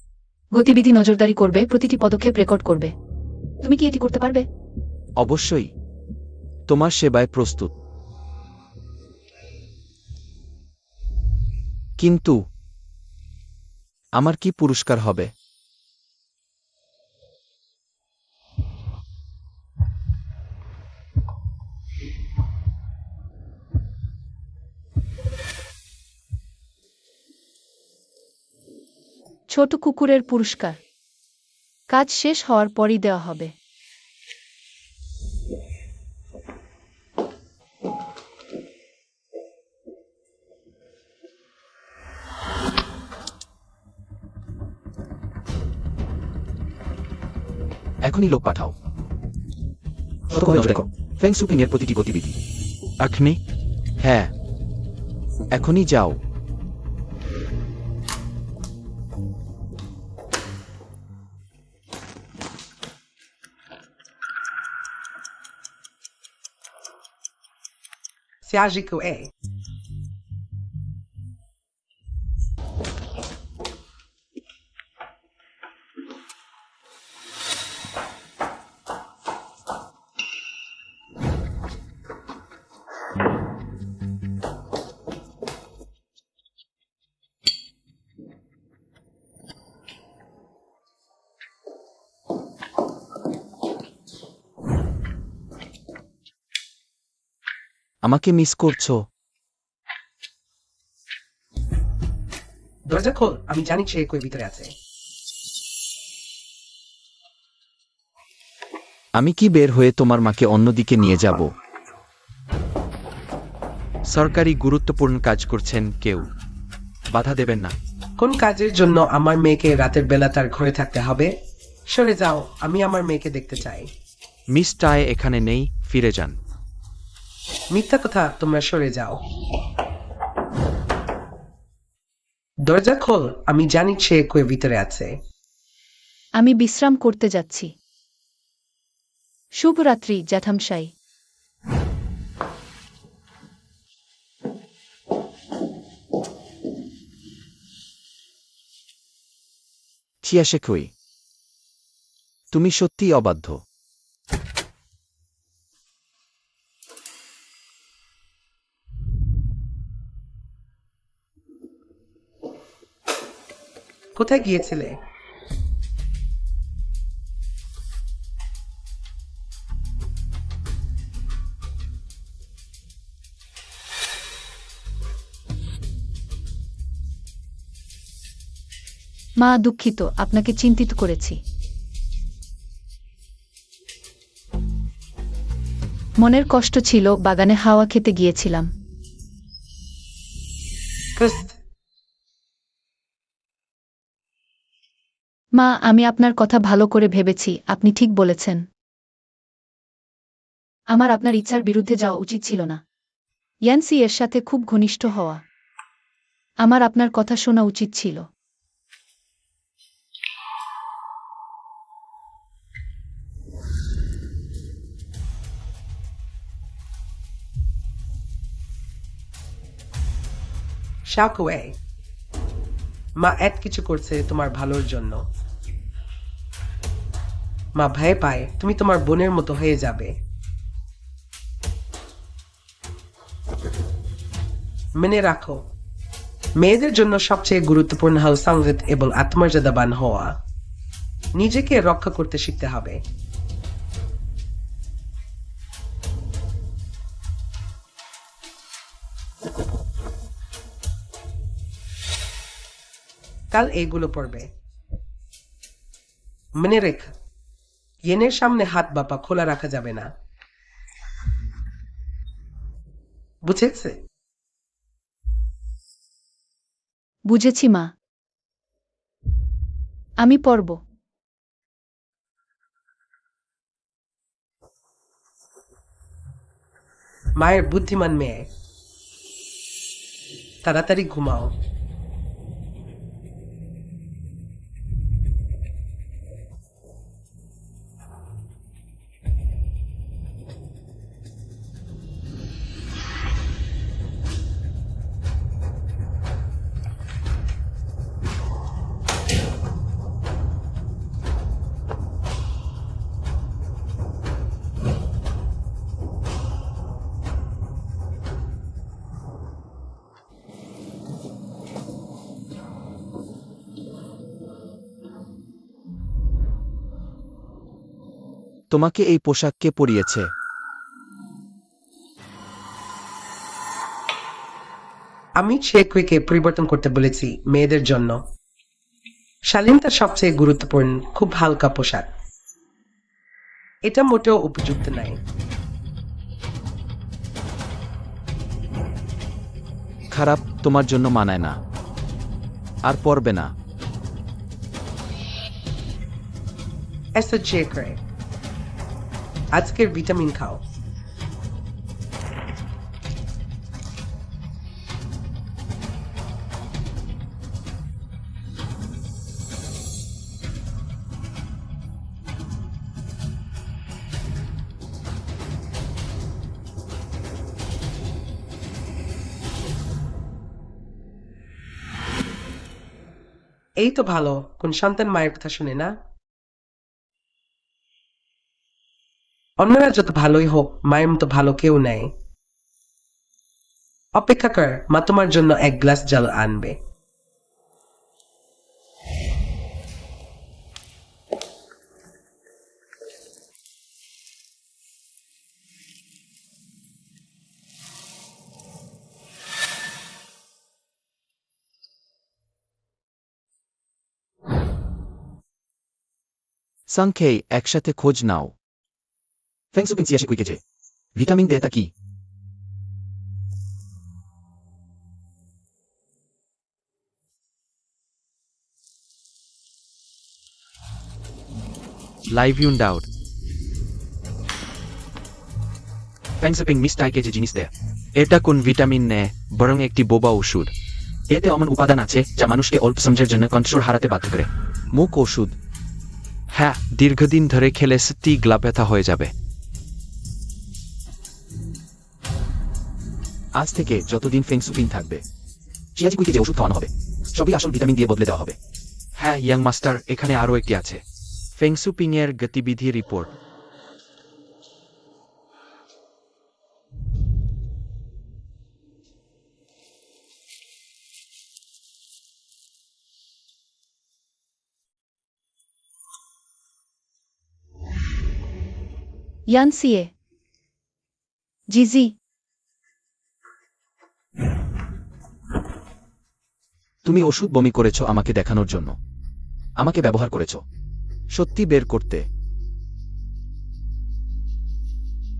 গতিবিধি নজরদারি করবে, প্রতিটি পদক্ষেপ রেকর্ড করবে। তুমি কি এটি করতে পারবে? অবশ্যই, তোমার সেবায় প্রস্তুত। কিন্তু আমার কি পুরস্কার হবে? ছোট কুকুরের পুরস্কার কাজ শেষ হওয়ার পরই দেওয়া হবে। এখনই লোক পাঠাও। ততক্ষণ নজর রেখো ফেং সুপিং এর প্রতিটি গতিবিধি। এখনই? হ্যাঁ, এখনই যাও। Siajiku A. আমাকে মিস করছো? দরজা খোল, আমি জানি সে কই ভিতরে আছে। আমি কি বের হয়ে তোমার মাকে অন্যদিকে নিয়ে যাব? সরকারি গুরুত্বপূর্ণ কাজ করছেন, কেউ বাধা দেবেন না। কোন কাজের জন্য আমার মেয়েকে রাতের বেলা তার ঘরে থাকতে হবে? সরে যাও, আমি আমার মেয়েকে দেখতে চাই। মিস টায় এখানে নেই, ফিরে যান। মিথ্যা কথা, তোমরা সরে যাও। দরজা খোল, আমি জানি সে কই ভিতরে আছে। আমি বিশ্রাম করতে যাচ্ছি। শুভরাত্রি জ্যাঠামশাই। চিয়াশে কই? তুমি সত্যিই অবাধ্য। কোথায় গিয়েছিলে? মা, দুঃখিত, আপনাকে চিন্তিত করেছি। মনের কষ্ট ছিল, বাগানে হাওয়া খেতে গিয়েছিলাম। ক্রিস্ট, মা, আমি আপনার কথা ভালো করে ভেবেছি, আপনি ঠিক বলেছেন। আমার আপনার ইচ্ছার বিরুদ্ধে যাওয়া উচিত ছিল না। ইয়ানসি এর সাথে খুব ঘনিষ্ঠ হওয়া। আমার আপনার কথা শোনা উচিত ছিল। শাওকওয়ে, মা এত কিছু করছে তোমার ভালোর জন্য। মা ভয় পায় তুমি তোমার বোনের মতো হয়ে যাবে। মনে রাখো, মেয়েদের জন্য সবচেয়ে গুরুত্বপূর্ণ হল সংযত এবং আত্মমর্যাদাবান হওয়া। নিজেকে রক্ষা করতে শিখতে হবে। কাল এইগুলো পড়বে। মনে রেখ, ইয়েনের সামনে হাত বা পা খোলা রাখা যাবে না। বুঝেছে? বুঝেছি মা। আমি পড়ব। মায়ের বুদ্ধিমান মেয়ে। তাড়াতাড়ি ঘুমাও। তোমাকে এই পোশাক কে পরিয়েছে? আমি শেখকে পরিবর্তন করতে বলেছি মেয়েদের জন্য। শালীনতা সবচেয়ে গুরুত্বপূর্ণ, খুব হালকা পোশাক। এটা মোটেও উপযুক্ত নাই। খারাপ, তোমার জন্য মানায় না। আর পরবে না। এসো শেখরে, আজকের ভিটামিন খাও। এই তো ভালো, কোন সন্তান মায়ের কথা শুনে না? অন্যরা যত ভালোই হোক, মায়ের মতো ভালো কেউ নেই। অপেক্ষা কর, মা তোমার জন্য এক গ্লাস জল আনবে। সাংখেই একসাথে খোঁজ নাও। ফেংসুপিং চিয়াশি কুইকেছে ভিটামিন দে তা কি? লাইভ ইউন ডাউট ফ্যাংসপিং মিস্টাই কেজি জিনিস দেয়। এটা কোন ভিটামিন নে, বরং একটি বোবা ওষুধ। এতে এমন উপাদান আছে যা মানুষকে অল্প সময়ের জন্য কন্ট্রোল হারাতে বাধ্য করে। মুখ ওষুধ। হ্যাঁ, দীর্ঘদিন ধরে খেলে সত্যি গলা ব্যথা হয়ে যাবে। আজ থেকে যতদিন ফেংসুপিং থাকবে চিয়াজি কুইকে যে ওষুধ খাওয়ানো হবে সবই আসল ভিটামিন দিয়ে বদলে দেওয়া হবে। হ্যাঁ ইয়াং মাস্টার, এখানে আরও একটি আছে। ফেংসুপিং এর গতিবিধি রিপোর্ট। ইয়ানসিয়ে জিজি, তুমি ওষুধ বমি করেছ আমাকে দেখানোর জন্য, আমাকে ব্যবহার করেছ সত্যি বের করতে।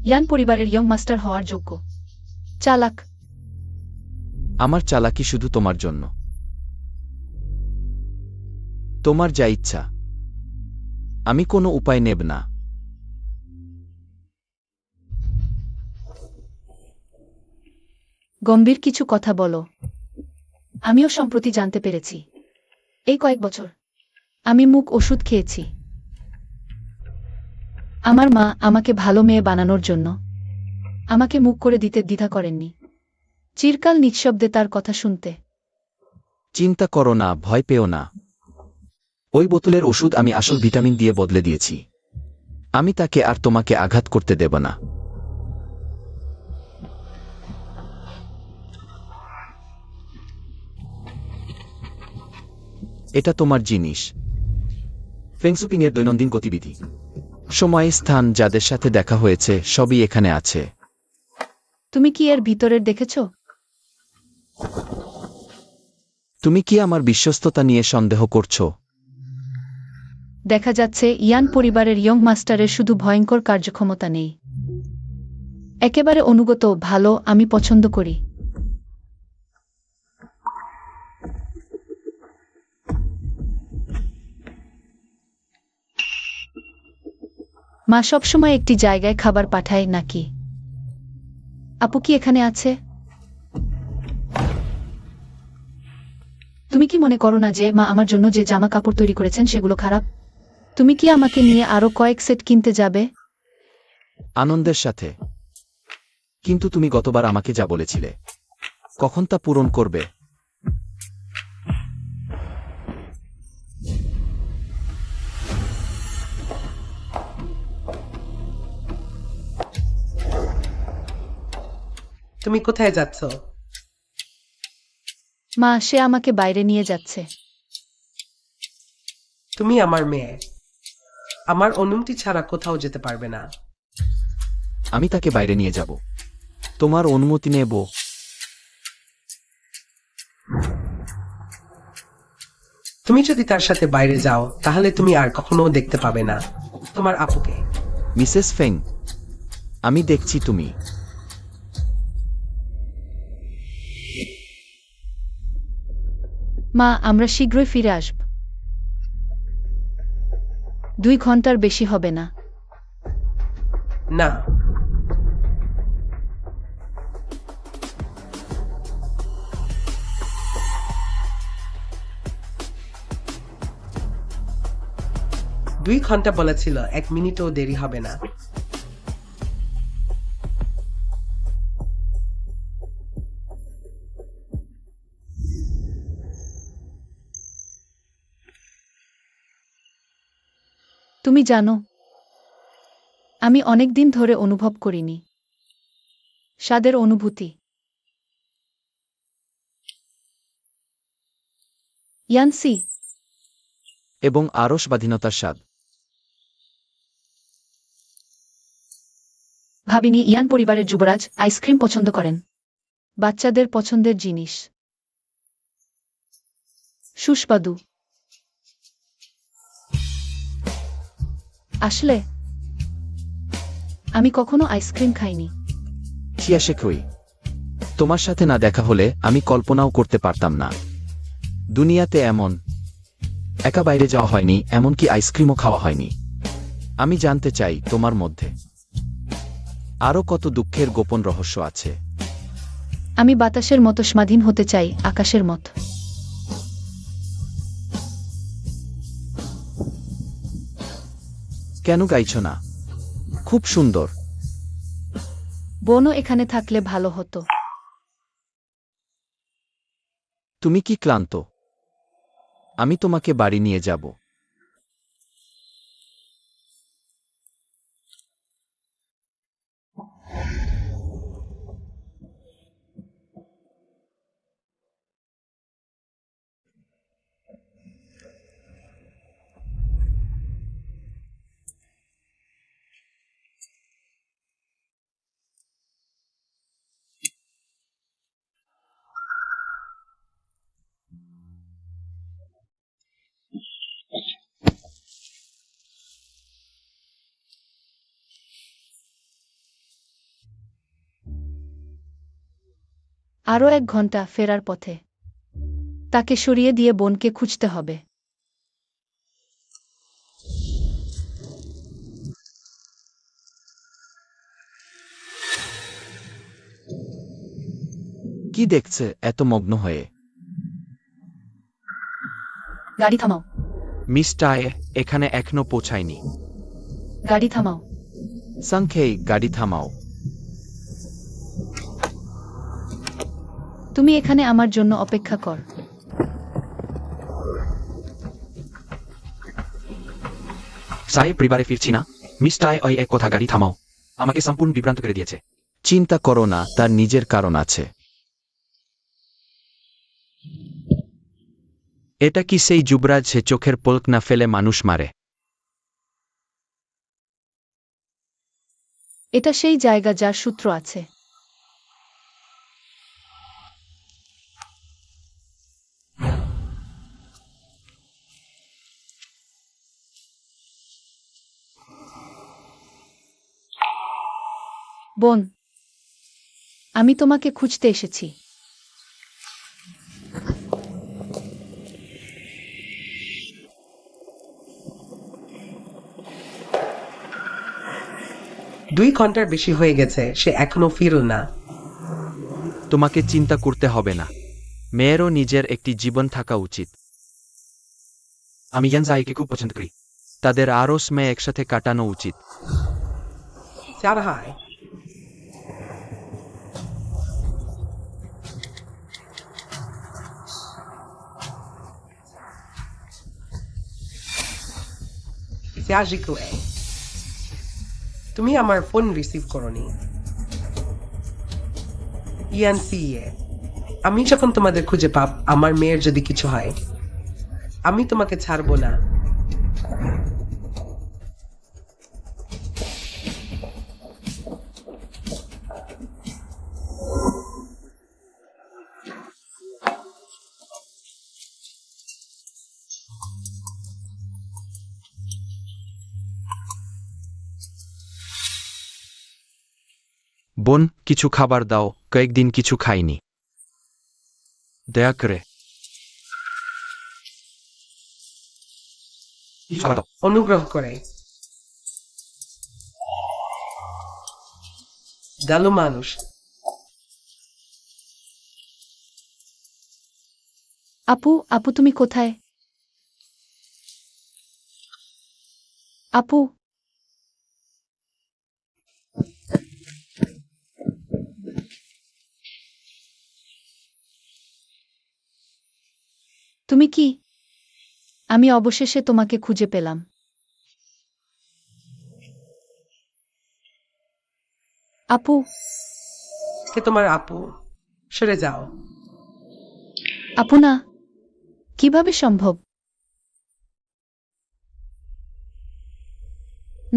ইয়ান পরিবারের ইয়ং মাস্টার হওয়ার যোগ্য। চালাক। আমার চালাকি শুধু তোমার জন্য। তোমার যা ইচ্ছা, আমি কোনো উপায় নেব না। গম্ভীর কিছু কথা বলো। আমিও সম্প্রতি জানতে পেরেছি এই কয়েক বছর আমি মুখ ওষুধ খেয়েছি। আমার মা আমাকে ভালো মেয়ে বানানোর জন্য আমাকে মুখ করে দিতে দ্বিধা করেননি। চিরকাল নিঃশব্দে তার কথা শুনতে। চিন্তা করো না, ভয় পেও না। ওই বোতলের ওষুধ আমি আসল ভিটামিন দিয়ে বদলে দিয়েছি। আমি তাকে আর তোমাকে আঘাত করতে দেব না। এটা তোমার জিনিস। ফেংসুপিং এর দৈনন্দিন গতিবিধি, সময়, স্থান, যাদের সাথে দেখা হয়েছে সবই এখানে আছে। তুমি কি এর ভিতরের দেখেছ? তুমি কি আমার বিশ্বস্ততা নিয়ে সন্দেহ করছো? দেখা যাচ্ছে ইয়ান পরিবারের ইয়ং মাস্টারের শুধু ভয়ঙ্কর কার্যক্ষমতা নেই, একেবারে অনুগত, ভালো, আমি পছন্দ করি। মা সবসময় একটি জায়গায় খাবার পাঠায় নাকি? আপু কি এখানে আছে? তুমি কি মনে করো না যে মা আমার জন্য যে জামা কাপড় তৈরি করেছেন সেগুলো খারাপ? তুমি কি আমাকে নিয়ে আরো কয়েক সেট কিনতে যাবে? আনন্দের সাথে। কিন্তু তুমি গতবার আমাকে যা বলেছিলে, কখন তা পূরণ করবে? তুমি কোথায় যাচ্ছ? মা, সে আমাকে বাইরে নিয়ে যাচ্ছে। তুমি আমার মেয়ে, আমার অনুমতি ছাড়া কোথাও যেতে পারবে না। আমি তাকে বাইরে নিয়ে যাব, তোমার অনুমতি নেব। তুমি যদি তার সাথে বাইরে যাও তাহলে তুমি আর কখনো দেখতে পাবে না তোমার আপুকে। মিসেস ফেং, আমি দেখছি তুমি। মা, আমরা শীঘ্রই ফিরে আসব। 2 ঘন্টার বেশি হবে না। না, দুই ঘন্টা বলেছিল, 1 মিনিটও দেরি হবে না। তুমি জানো, আমি অনেক দিন ধরে অনুভব করিনি স্বাদের অনুভূতি। ইয়ানসি, এবং আরও স্বাধীনতার স্বাদ। ভাবিনি ইয়ান পরিবারের যুবরাজ আইসক্রিম পছন্দ করেন। বাচ্চাদের পছন্দের জিনিস। সুস্বাদু। আসলে আমি কখনো আইসক্রিম খাইনি। চিয়া শেখই, তোমার সাথে না দেখা হলে আমি কল্পনাও করতে পারতাম না। দুনিয়াতে এমন একা বাইরে যাওয়া হয়নি, এমনকি আইসক্রিমও খাওয়া হয়নি। আমি জানতে চাই তোমার মধ্যে আরও কত দুঃখের গোপন রহস্য আছে। আমি বাতাসের মতো স্বাধীন হতে চাই, আকাশের মতো। কেন গাইছ না? খুব সুন্দর। বোনও এখানে থাকলে ভালো হতো। তুমি কি ক্লান্ত? আমি তোমাকে বাড়ি নিয়ে যাব। আরও 1 ঘন্টা ফেরার পথে। তাকে সরিয়ে দিয়ে বোনকে খুঁজতে হবে। কি দেখছে এত মগ্ন হয়ে? গাড়ি থামাও, মিস টায় এখানে এখনো পৌঁছায়নি। গাড়ি থামাও। সাংখেই, গাড়ি থামাও। তুমি এখানে আমার জন্য অপেক্ষা কর। সাহেব পরিবারে ফিরছি না। মিস টায় ওই এক কথা, গাড়ি থামাও, আমাকে সম্পূর্ণ বিভ্রান্ত করে দিয়েছে। চিন্তা করো না, তার নিজের কারণ আছে। এটা কি সেই যুবরাজ সে চোখের পলক না ফেলে মানুষ মারে? এটা সেই জায়গা যার সূত্র আছে। বোন, আমি তোমাকে খুঁজতে এসেছি। দুই ঘন্টার বেশি হয়ে গেছে, সে এখনো ফিরল না। তোমাকে চিন্তা করতে হবে না। মেয়েরও নিজের একটি জীবন থাকা উচিত। আমি ইয়ানজাইকে খুব পছন্দ করি। তাদের আরও সময় একসাথে কাটানো উচিত। চারহায় Siajiকুয়ে, তুমি আমার ফোন রিসিভ করনি। ইয়ানসিয়ে, আমি যখন তোমাদের খুঁজে পাব, আমার মেয়ের যদি কিছু হয়, আমি তোমাকে ছাড়বো না। বোন, কিছু খাবার দাও, কয়েকদিন কিছু খাইনি। দয়া করে খাবার দাও। অনুগ্রহ করে। দালু মানুষ। আপু, আপু তুমি কোথায়? আপু, তুমি কি? আমি অবশেষে তোমাকে খুঁজে পেলাম। আপু, কে তোমার আপু? সরে যাও। আপু না, কিভাবে সম্ভব?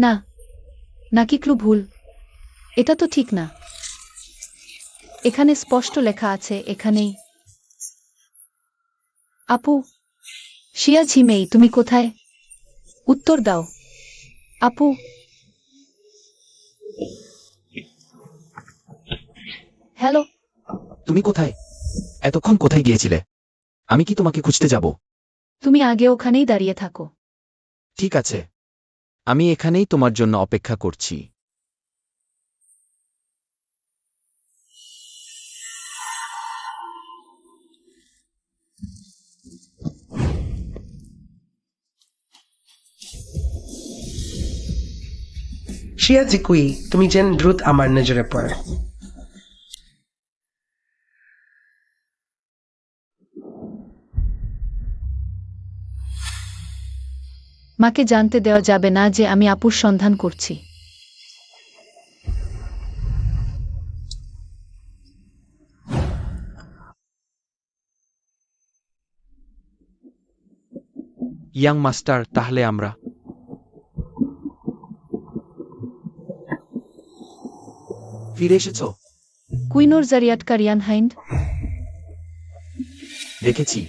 না, নাকি ক্লু ভুল? এটা তো ঠিক না। এখানে স্পষ্ট লেখা আছে, এখানেই। আপু, শিয়া ঝিমেই, তুমি কোথায়? উত্তর দাও। আপু, হ্যালো। তুমি কোথায়? এতক্ষণ কোথায় গিয়েছিলে? আমি কি তোমাকে খুঁজতে যাব? তুমি আগে ওখানেই দাঁড়িয়ে থাকো। ঠিক আছে, আমি এখানেই তোমার জন্য অপেক্ষা করছি। শিয়া জিকুই, তুমি যেন দ্রুত আমার নজরে পড়। মাকে জানতে দেওয়া যাবে না যে আমি আপুর সন্ধান করছি। ইয়াং মাস্টার, তাহলে আমরা ফিরে এসেছো? কুইনোর জারিয়াট কারিয়ান হাইন্ড। দেখেছি।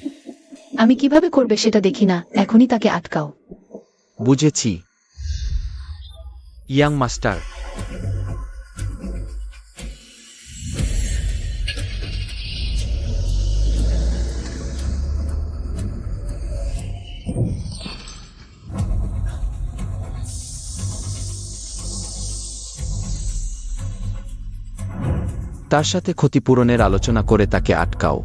আমি কিভাবে করবে সেটা দেখি না, এখনই তাকে আটকাও। বুঝেছি। Young master. তার সাথে ক্ষতিপূরণের আলোচনা করে তাকে আটকাও।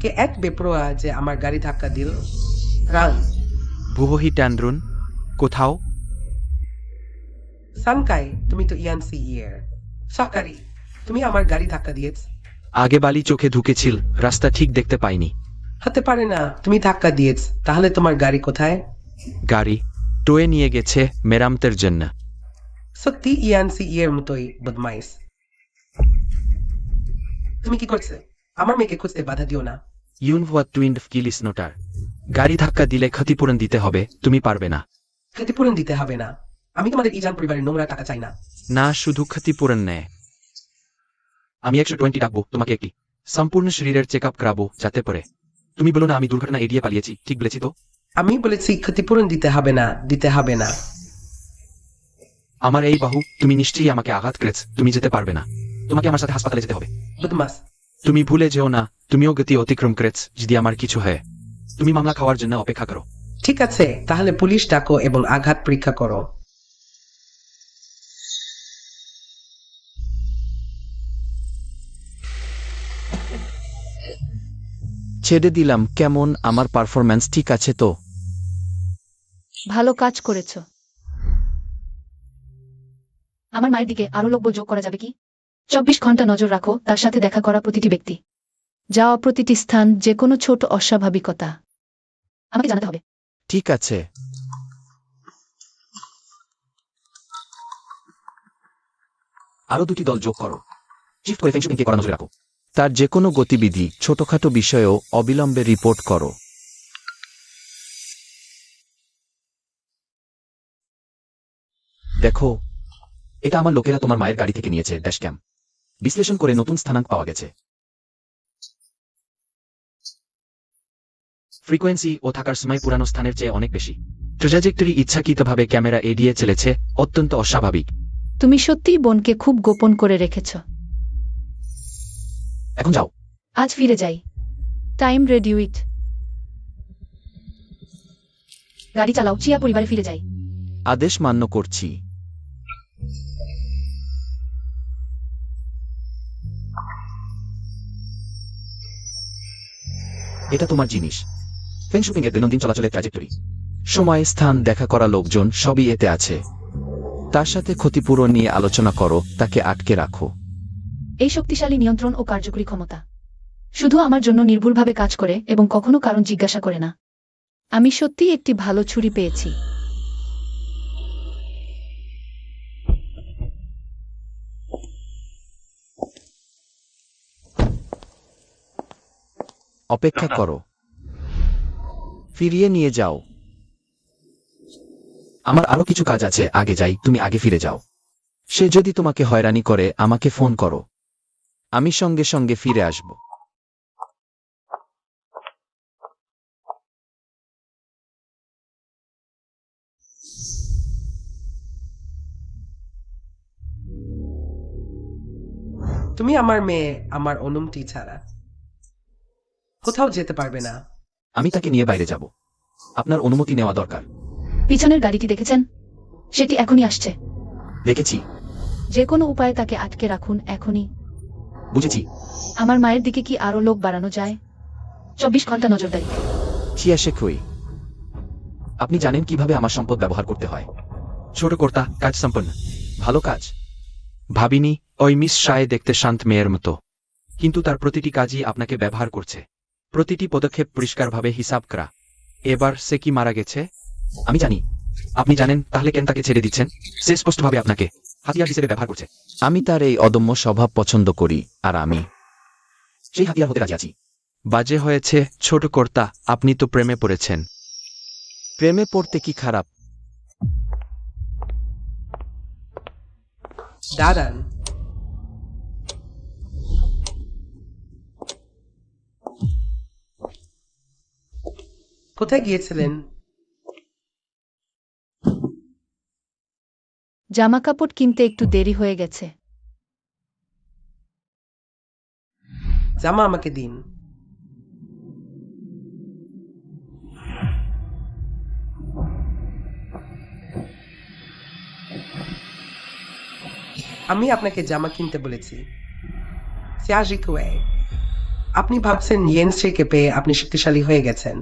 কে এক বেপরোয়া যে আমার গাড়ি ধাক্কা দিল? রাং, ভুবহি ট্যান্ড্রুন, কোথাও? সানকাই, তুমি তো ইয়ানসি ইয়ের সহকারী। তুমি আমার গাড়ি ধাক্কা দিয়েছ। আগে বালি চোখে ঢুকেছিল, রাস্তা ঠিক দেখতে পাইনি। হতে পারে না, তুমি ধাক্কা দিয়েছ। তাহলে তোমার গাড়ি কোথায়? গাড়ি টোয়ে নিয়ে গেছে মেরামতের জন্য। সত্যি ইয়ানসি ইয়ের মতোই বদমাইশ। তুমি কি করছে? আমার মেয়েকে খুঁজতে বাধা দিও না। ইউনভোয়া টুইন্ড কিলিস নোটার। গাড়ি ধাক্কা দিলে ক্ষতিপূরণ দিতে হবে, তুমি পারবে না। ক্ষতিপূরণ দিতে হবে না। আমি তোমাদের ইজান পরিবারের নোংরা টাকা চাই না। না, শুধু ক্ষতিপূরণ নেয়। আমি 120 ডাকবো তোমাকে, একটি সম্পূর্ণ শরীরের চেক আপ করাবো, যাতে পরে তুমি বলো না আমি দুর্ঘটনা এড়িয়ে পালিয়েছি। ঠিক বলেছি তো? আমি বলেছি ক্ষতিপূরণ দিতে হবে না, দিতে হবে না। আমার এই বাহু, তুমি নিশ্চয়ই আমাকে আঘাত করেছ, তুমি যেতে পারবে না। তোমাকে আমার সাথে হাসপাতালে যেতে হবে। বদমাস। তুমি ভুলে যেও না, তুমিও গতি অতিক্রম করেছ। যদি আমার কিছু হয়, তুমি মামলা খাওয়ার জন্য অপেক্ষা করো। ঠিক আছে, তাহলে পুলিশ ডাকো এবং আঘাত পরীক্ষা করো। ছেড়ে দিলাম। কেমন, আমার পারফরম্যান্স ঠিক আছে তো? ভালো কাজ করেছ। আমার মায়ের দিকে আরো লোক যোগ করা যাবে কি? 24 ঘন্টা নজর রাখো তার সাথে দেখা করা প্রতিটি ব্যক্তি, যাওয়া প্রতিটি স্থান, যে কোনো ছোট অস্বাভাবিকতা আমাকে জানাতে হবে। ঠিক আছে। আরো 2টি দল যোগ করো। শিফট করে ফেংশুকে করা নজরে রাখো। তার যে কোনো গতিবিধি, ছোটখাটো বিষয়েও অবিলম্বে রিপোর্ট করো। দেখো, এটা আমার লোকেরা তোমার মায়ের গাড়ি থেকে নিয়েছে ড্যাশক্যাম বিশ্লেষণ করে নতুন স্থানাঙ্ক পাওয়া গেছে। ফ্রিকোয়েন্সি ও থাকার সময় পুরানো স্থানের চেয়ে অনেক বেশি। ট্রেজেক্টরি ইচ্ছাকৃতভাবে ক্যামেরা এড়িয়ে চলেছে, অত্যন্ত অস্বাভাবিক। তুমি সত্যিই বোনকে খুব গোপন করে রেখেছ। এখন যাও। আজ ফিরে যাই। টাইম রেডিউইট। গাড়ি চালাও, চিয়া পরিবারে ফিরে যাই। আদেশ মান্য করছি। এটা তোমার জিনিস। ফেংশুপিং এর দৈনন্দিন চলাচলের ট্র্যাজেক্টরি, সময়, স্থান, দেখা করা লোকজন, সবই এতে আছে। তার সাথে ক্ষতিপূরণ নিয়ে আলোচনা করো, তাকে আটকে রাখো। এই শক্তিশালী নিয়ন্ত্রণ ও কার্যকরী ক্ষমতা শুধু আমার জন্য নির্ভুলভাবে কাজ করে এবং কখনো কারণ জিজ্ঞাসা করে না। আমি সত্যিই একটি ভালো ছুরি পেয়েছি। অপেক্ষা করো। ফিরিয়ে নিয়ে যাও। আমার আরো কিছু কাজ আছে, আগে যাই, তুমি আগে ফিরে যাও। সে যদি তোমাকে হয়রানি করে আমাকে ফোন করো, আমি সঙ্গে সঙ্গে ফিরে আসব। তুমি আমার মেয়ে আমার অনুমতি ছাড়া কোথাও যেতে পারবে না। আমি তাকে নিয়ে বাইরে যাব, আপনার অনুমতি নেওয়া দরকার। পিছনের গাড়িটি দেখেছেন? সেটি এখনই আসছে। দেখেছি। যে কোনো উপায়ে তাকে আটকে রাখুন এখনই। বুঝেছি। আমার মায়ের দিকে কি আরো লোক বাড়ানো যায়? 24 ঘন্টা নজরদারি। চিয়া শেখই, আপনি জানেন কিভাবে আমার সম্পদ ব্যবহার করতে হয়। ছোট কর্তা, কাজ সম্পন্ন। ভালো কাজ। ভাবিনি ওই মিস শায়ে দেখতে শান্ত মেয়ের মতো, কিন্তু তার প্রতিটি কাজই আপনাকে ব্যবহার করছে, প্রতিটি পদক্ষেপ পরিষ্কারভাবে হিসাব করা। এবার সে কি মারা গেছে? আমি জানি। আপনি জানেন, তাহলে কেন তাকে ছেড়ে দিচ্ছেন? সে স্পষ্টভাবে আপনাকে হাতিয়ার হিসেবে ব্যবহার করছে। আমি তার এই অদম্য স্বভাব পছন্দ করি, আর আমি সেই হাতিয়ার হতে রাজি আছি। বাজে হয়েছে ছোট কর্তা, আপনি তো প্রেমে পড়েছেন। প্রেমে পড়তে কি খারাপ? দাঁড়ান, কোথায় গিয়েছিলেন? জামাকাপড় কিনতে একটু দেরি হয়ে গেছে। জামা আমাকে দিন। আমি আপনাকে জামা কিনতে বলেছি। সিয়াজিকুয়ে, আপনি ভাবছেন ইয়েনসিকে পেয়ে আপনি শক্তিশালী হয়ে গেছেন।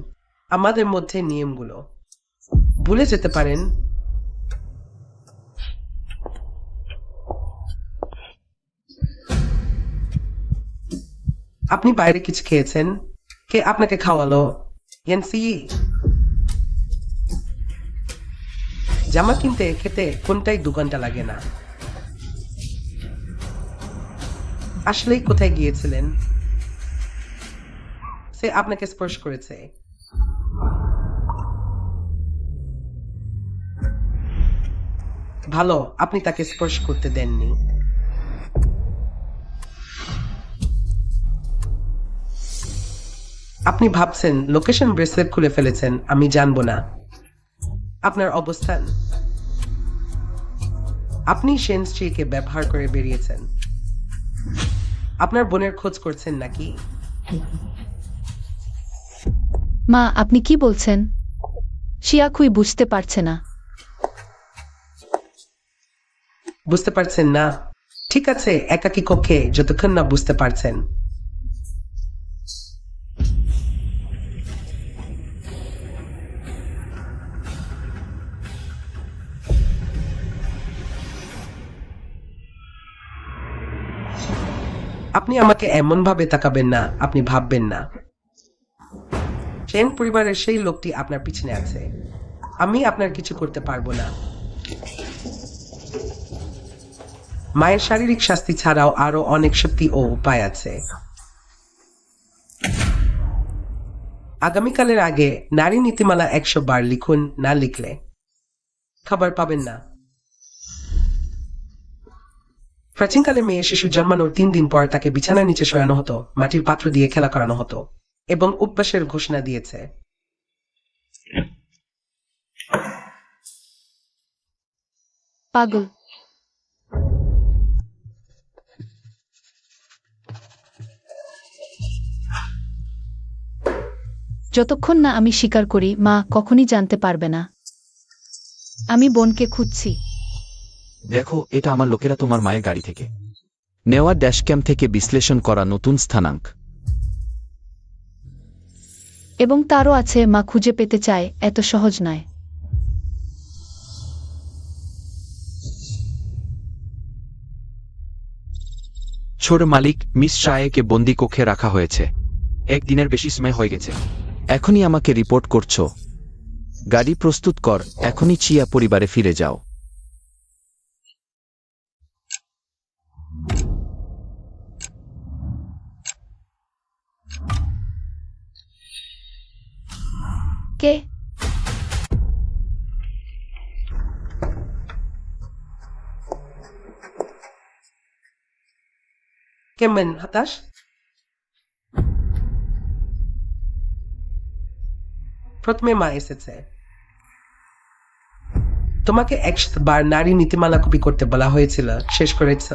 আমাদের মধ্যে নিয়মগুলো ভুলে যেতে পারেন। আপনি বাইরে কিছু খেয়েছেন? কে আপনাকে খাওয়ালো? ইয়েনসি। জামা কিনতে খেতে কোনটাই 2 ঘন্টা লাগে না। আসলেই কোথায় গিয়েছিলেন? সে আপনাকে স্পর্শ করেছে। ভালো, আপনি তাকে স্পর্শ করতে দেননি। আপনি ভাবছেন লোকেশন ব্রেসলেট খুলে ফেলেছেন, আমি জানবো না আপনার অবস্থান। আপনি সেনস্ট্রিকে ব্যবহার করে বেরিয়েছেন। আপনার বোনের খোঁজ করছেন নাকি? মা, আপনি কি বলছেন? শিয়াকুই বুঝতে পারছে না। বুঝতে পারছেন না? ঠিক আছে, একাকী কক্ষে যতক্ষণ না বুঝতে পারছেন। আপনি আমাকে এমন ভাবে তাকাবেন না, আপনি ভাববেন না সেন পরিবারের সেই লোকটি আপনার পিছনে আছে। আমি আপনার কিছু করতে পারবো না। মায়ের শারীরিক শাস্তি ছাড়াও আরো অনেক শক্তি ও উপায় আছে। আগামীকালের আগে নারী নীতিমালা 100 বার লিখুন, না লিখলে খাবার পাবেন না। প্রাচীনকালে মেয়ে শিশু জন্মানোর 3 দিন পর তাকে বিছানার নিচে শোয়ানো হতো, মাটির পাত্র দিয়ে খেলা করানো হতো এবং উপবাসের ঘোষণা দিয়েছে। পাগল। যতক্ষণ না আমি স্বীকার করি, মা কখনই জানতে পারবে না। আমি বোনকে খুঁজছি। দেখো, এটা আমার লোকেরা তোমার মায়ের গাড়ি থেকে নেওয়া ড্যাশক্যাম থেকে বিশ্লেষণ করা নতুন স্থানাঙ্ক। এবং তারও আছে, মা খুঁজে পেতে চায়, এত সহজ নয়। ছোট মালিক, মিস শায়েকে বন্দি কক্ষে রাখা হয়েছে। 1 দিনের বেশি সময় হয়ে গেছে। এখনই আমাকে রিপোর্ট করছো? গাড়ি প্রস্তুত কর, এখনই চিয়া পরিবারে ফিরে যাও। কে? কেমন হতাশ? প্রথমে মা এসেছে। তোমাকে 100 বার নারী নীতিমালা কপি করতে বলা হয়েছিল, শেষ করেছ।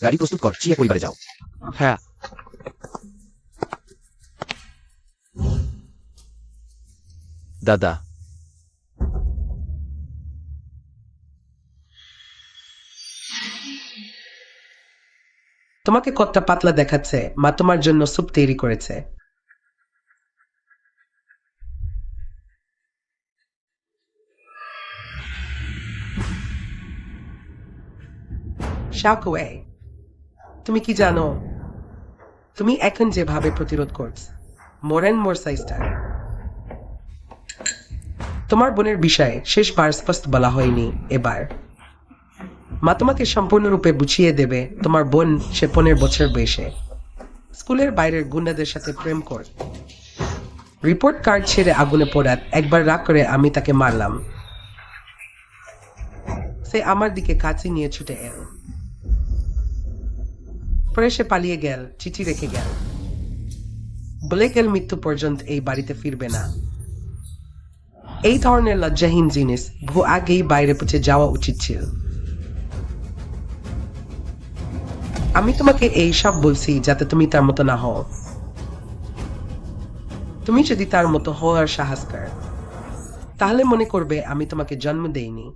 গাড়ি প্রস্তুত কর, চিয়া পরিবারে যাও। হ্যাঁ। দাদা, তোমাকে কতটা পাতলা দেখাচ্ছে, মা তোমার জন্য স্যুপ তৈরি করেছে। শাকওয়ে, তুমি কি জানো তুমি এখন যেভাবে প্রতিরোধ করছ মোরেন মোর সাইজটা? তোমার বোনের বিষয়ে শেষবার স্পষ্ট বলা হয়নি। এবার মা তোমাকে সম্পূর্ণরূপে বুঝিয়ে দেবে। তোমার বোন সে 15 বছর বয়সে স্কুলের বাইরের গুন্ডাদের সাথে প্রেম করে। রিপোর্ট কার্ড ছেড়ে আগুনে পড়াত একবার রাগ করে আমি তাকে মারলাম। সে আমার দিকে কাছে নিয়ে ছুটে এল। পরে সে পালিয়ে গেল, চিঠি রেখে গেল, বলে গেল মৃত্যু পর্যন্ত এই বাড়িতে ফিরবে না। এই ধরনের লজ্জাহীন জিনিস বহু আগেই বাইরে পৌঁছে যাওয়া উচিত ছিল। আমি তোমাকে এই সব বলছি যাতে তুমি তার মতো না হও। তুমি যদি তার মতো হওয়ার সাহস কর, তাহলে মনে করবে আমি তোমাকে জন্ম দেইনি।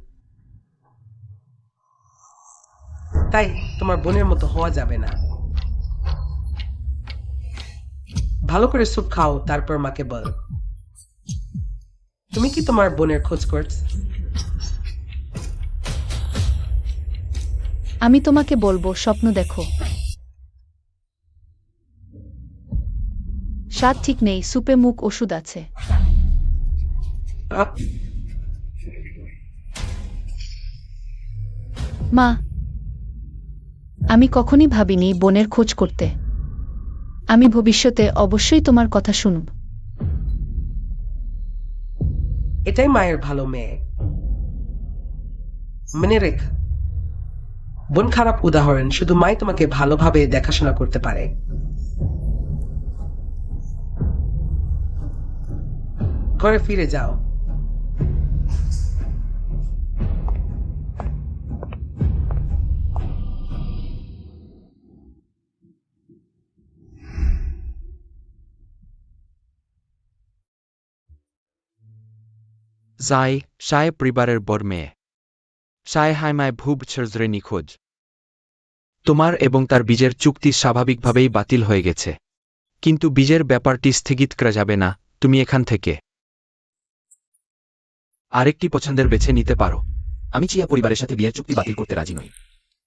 তাই তোমার বোনের মতো হওয়া যাবে না। ভালো করে স্যুপ খাও, তারপর মাকে বল। তুমি কি তোমার বোনের খোঁজ করছ? আমি তোমাকে বলবো, স্বপ্ন দেখো। স্বাদ ঠিক নেই, সুপে মুখ ওষুধ আছে। আহ, মা, আমি কখনই ভাবিনি বোনের খোঁজ করতে। আমি ভবিষ্যতে অবশ্যই তোমার কথা শুনব। এটাই মায়ের ভালো মেয়ে। মনে রেখ, বোন খারাপ উদাহরণ, শুধু মাই তোমাকে ভালোভাবে দেখাশোনা করতে পারে। ঘরে ফিরে যাও। যাই সায় পরিবারের বড় মেয়ে। সায় হাইমায় ভূ বছর ধরে নিখোঁজ। তোমার এবং তার বীজের চুক্তি স্বাভাবিকভাবেই বাতিল হয়ে গেছে, কিন্তু বীজের ব্যাপারটি স্থগিত করা যাবে না। তুমি এখান থেকে আরেকটি পছন্দের বেছে নিতে পারো। আমি চিয়া পরিবারের সাথে বিয়ের চুক্তি বাতিল করতে রাজি নই।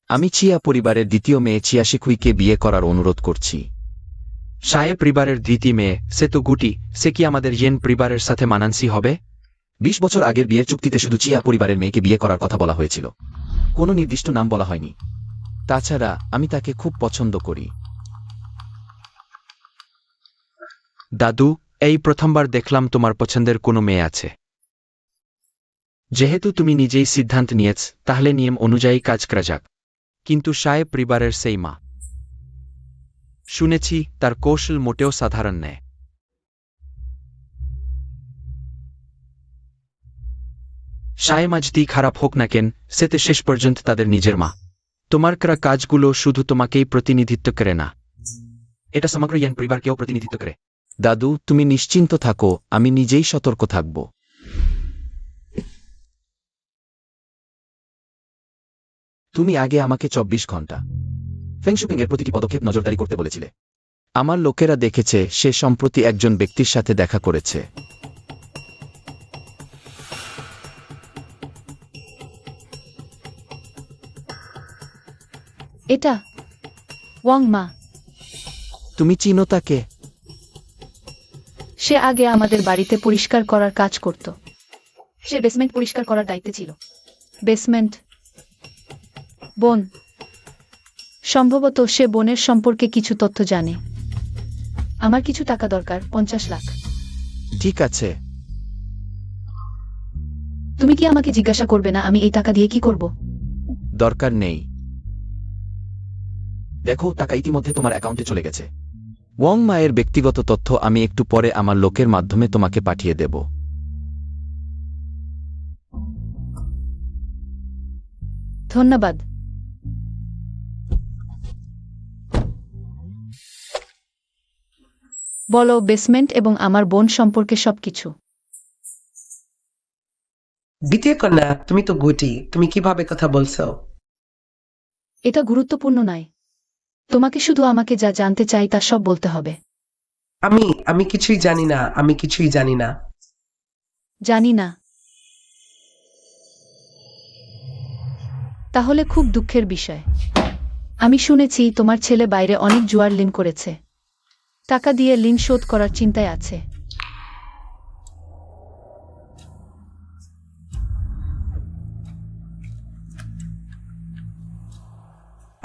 আমি চিয়া পরিবারের দ্বিতীয় মেয়ে চিয়া শিখুইকে বিয়ে করার অনুরোধ করছি। সায় পরিবারের দ্বিতীয় মেয়ে, সে তো গুটি, সে কি আমাদের ইয়েন পরিবারের সাথে মানানসি হবে? 20 বছর আগের বিয়ের চুক্তিতে শুধু চিয়া পরিবারের মেয়েকে বিয়ে করার কথা বলা হয়েছিল, কোনো নির্দিষ্ট নাম বলা হয়নি। তাছাড়া আমি তাকে খুব পছন্দ করি। দাদু, এই প্রথমবার দেখলাম তোমার পছন্দের কোনো মেয়ে আছে। যেহেতু তুমি নিজেই সিদ্ধান্ত নিয়েছ, তাহলে নিয়ম অনুযায়ী কাজ করা যাক। কিন্তু সায় পরিবারের সেই মা, শুনেছি তার কৌশল মোটেও সাধারণ নয়। সায় মাঝদি খারাপ হোক না কেন, সেতে শেষ পর্যন্ত তাদের নিজের মা। তোমার করা কাজগুলো শুধু তোমাকেই প্রতিনিধিত্ব করে না, এটা সমগ্র ইয়ান পরিবারকেও প্রতিনিধিত্ব করে। দাদু, তুমি নিশ্চিন্ত থাকো, আমি নিজেই সতর্ক থাকব। তুমি আগে আমাকে 24 ঘন্টা ফেংশুপিং এর প্রতিটি পদক্ষেপ নজরদারি করতে বলেছিলে। আমার লোকেরা দেখেছে সে সম্প্রতি একজন ব্যক্তির সাথে দেখা করেছে। এটা ওয়াং মা। তুমি চিনো তাকে? সে আগে আমাদের বাড়িতে পরিষ্কার করার কাজ করত। সে বেসমেন্ট পরিষ্কার করার দায়িত্বে ছিল। বেসমেন্ট? বোন, সম্ভবত সে বোনের সম্পর্কে কিছু তথ্য জানে। আমার কিছু টাকা দরকার, 50 লাখ। ঠিক আছে। তুমি কি আমাকে জিজ্ঞাসা করবে না আমি এই টাকা দিয়ে কি করব? দরকার নেই। দেখো, টাকা ইতিমধ্যে তোমার অ্যাকাউন্টে চলে গেছে। ওয়াং মায়ের ব্যক্তিগত তথ্য আমি একটু পরে আমার লোকের মাধ্যমে তোমাকে পাঠিয়ে দেব। ধন্যবাদ। বলো বেসমেন্ট এবং আমার বোন সম্পর্কে সবকিছু। দ্বিতীয় কন্যা, তুমি তো গুটি, তুমি কিভাবে কথা বলছো? এটা গুরুত্বপূর্ণ নয়। তোমাকে শুধু আমাকে যা জানতে চাই তা সব বলতে হবে। আমি কিছুই জানি না, আমি কিছুই জানি না। জানি না। তাহলে খুব দুঃখের বিষয়। আমি শুনেছি তোমার ছেলে বাইরে অনেক জুয়ার লিন করেছে। টাকা দিয়ে লিন শোধ করার চিন্তায় আছে।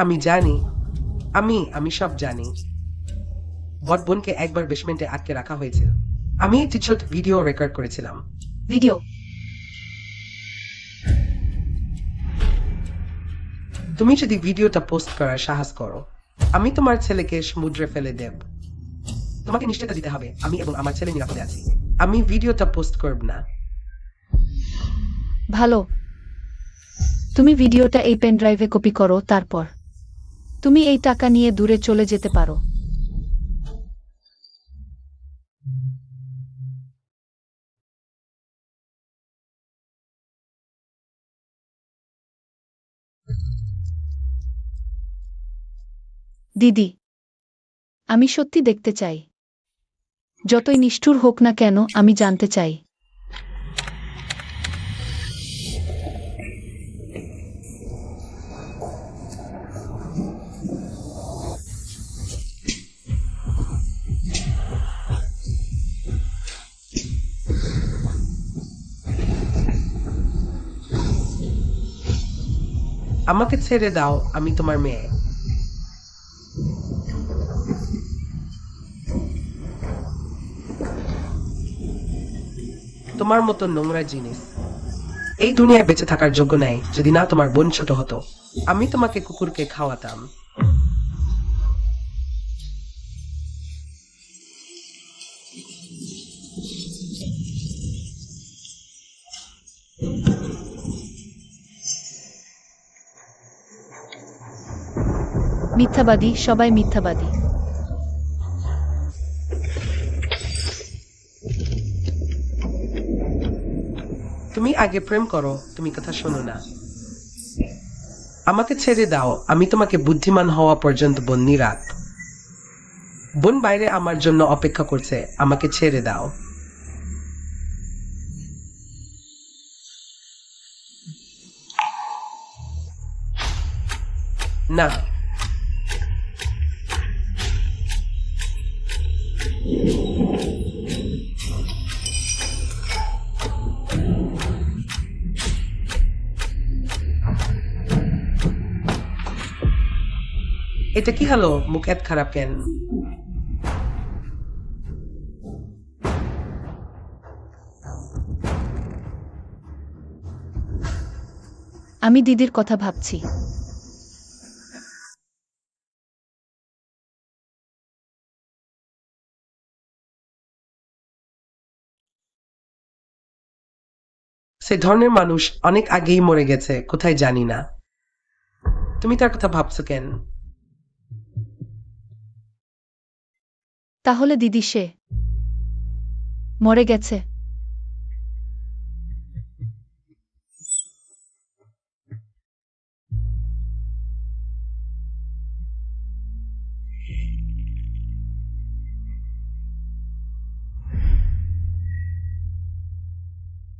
আমি জানি, আমি সব জানি। বট বোনকে একবার বেসমেন্টে আটকে রাখা হয়েছিল। আমি একটি ছোট ভিডিও রেকর্ড করেছিলাম। ভিডিও? তুমি যদি ভিডিওটা পোস্ট করার সাহস করো, আমি তোমার ছেলেকে সমুদ্রে ফেলে দেব। তোমাকে নিশ্চয়তা দিতে হবে আমি এবং আমার ছেলে নিরাপদে আছি। আমি ভিডিওটা পোস্ট করব না। ভালো। তুমি ভিডিওটা এই পেন ড্রাইভে কপি করো, তারপর তুমি এই টাকা নিয়ে দূরে চলে যেতে পারো। দিদি, আমি সত্যি দেখতে চাই। যতই নিষ্ঠুর হোক না কেন, আমি জানতে চাই। আমাকে ছেড়ে দাও, আমি তোমার মেয়ে। তোমার মতো নোংরা জিনিস এই দুনিয়ায় বেঁচে থাকার যোগ্য নাই। যদি না তোমার বোন ছোট হতো, আমি তোমাকে কুকুরকে খাওয়াতাম। মিথ্যাবাদী, সবাই মিথ্যাবাদী। তুমি আগে প্রেম করো, তুমি কথা শোনো না। আমাকে ছেড়ে দাও, আমি তোমাকে বুদ্ধিমান হওয়া পর্যন্ত বন্দি রাখ। বোন বাইরে আমার জন্য অপেক্ষা করছে, আমাকে ছেড়ে দাও। না, এটা কি হলো? মুখ এত খারাপ কেন? আমি দিদির কথা ভাবছি। সে ধরনের মানুষ অনেক আগেই মরে গেছে, কোথায় জানি না। তুমি তার কথা ভাবছো কেন? তাহলে দিদি সে মরে গেছে?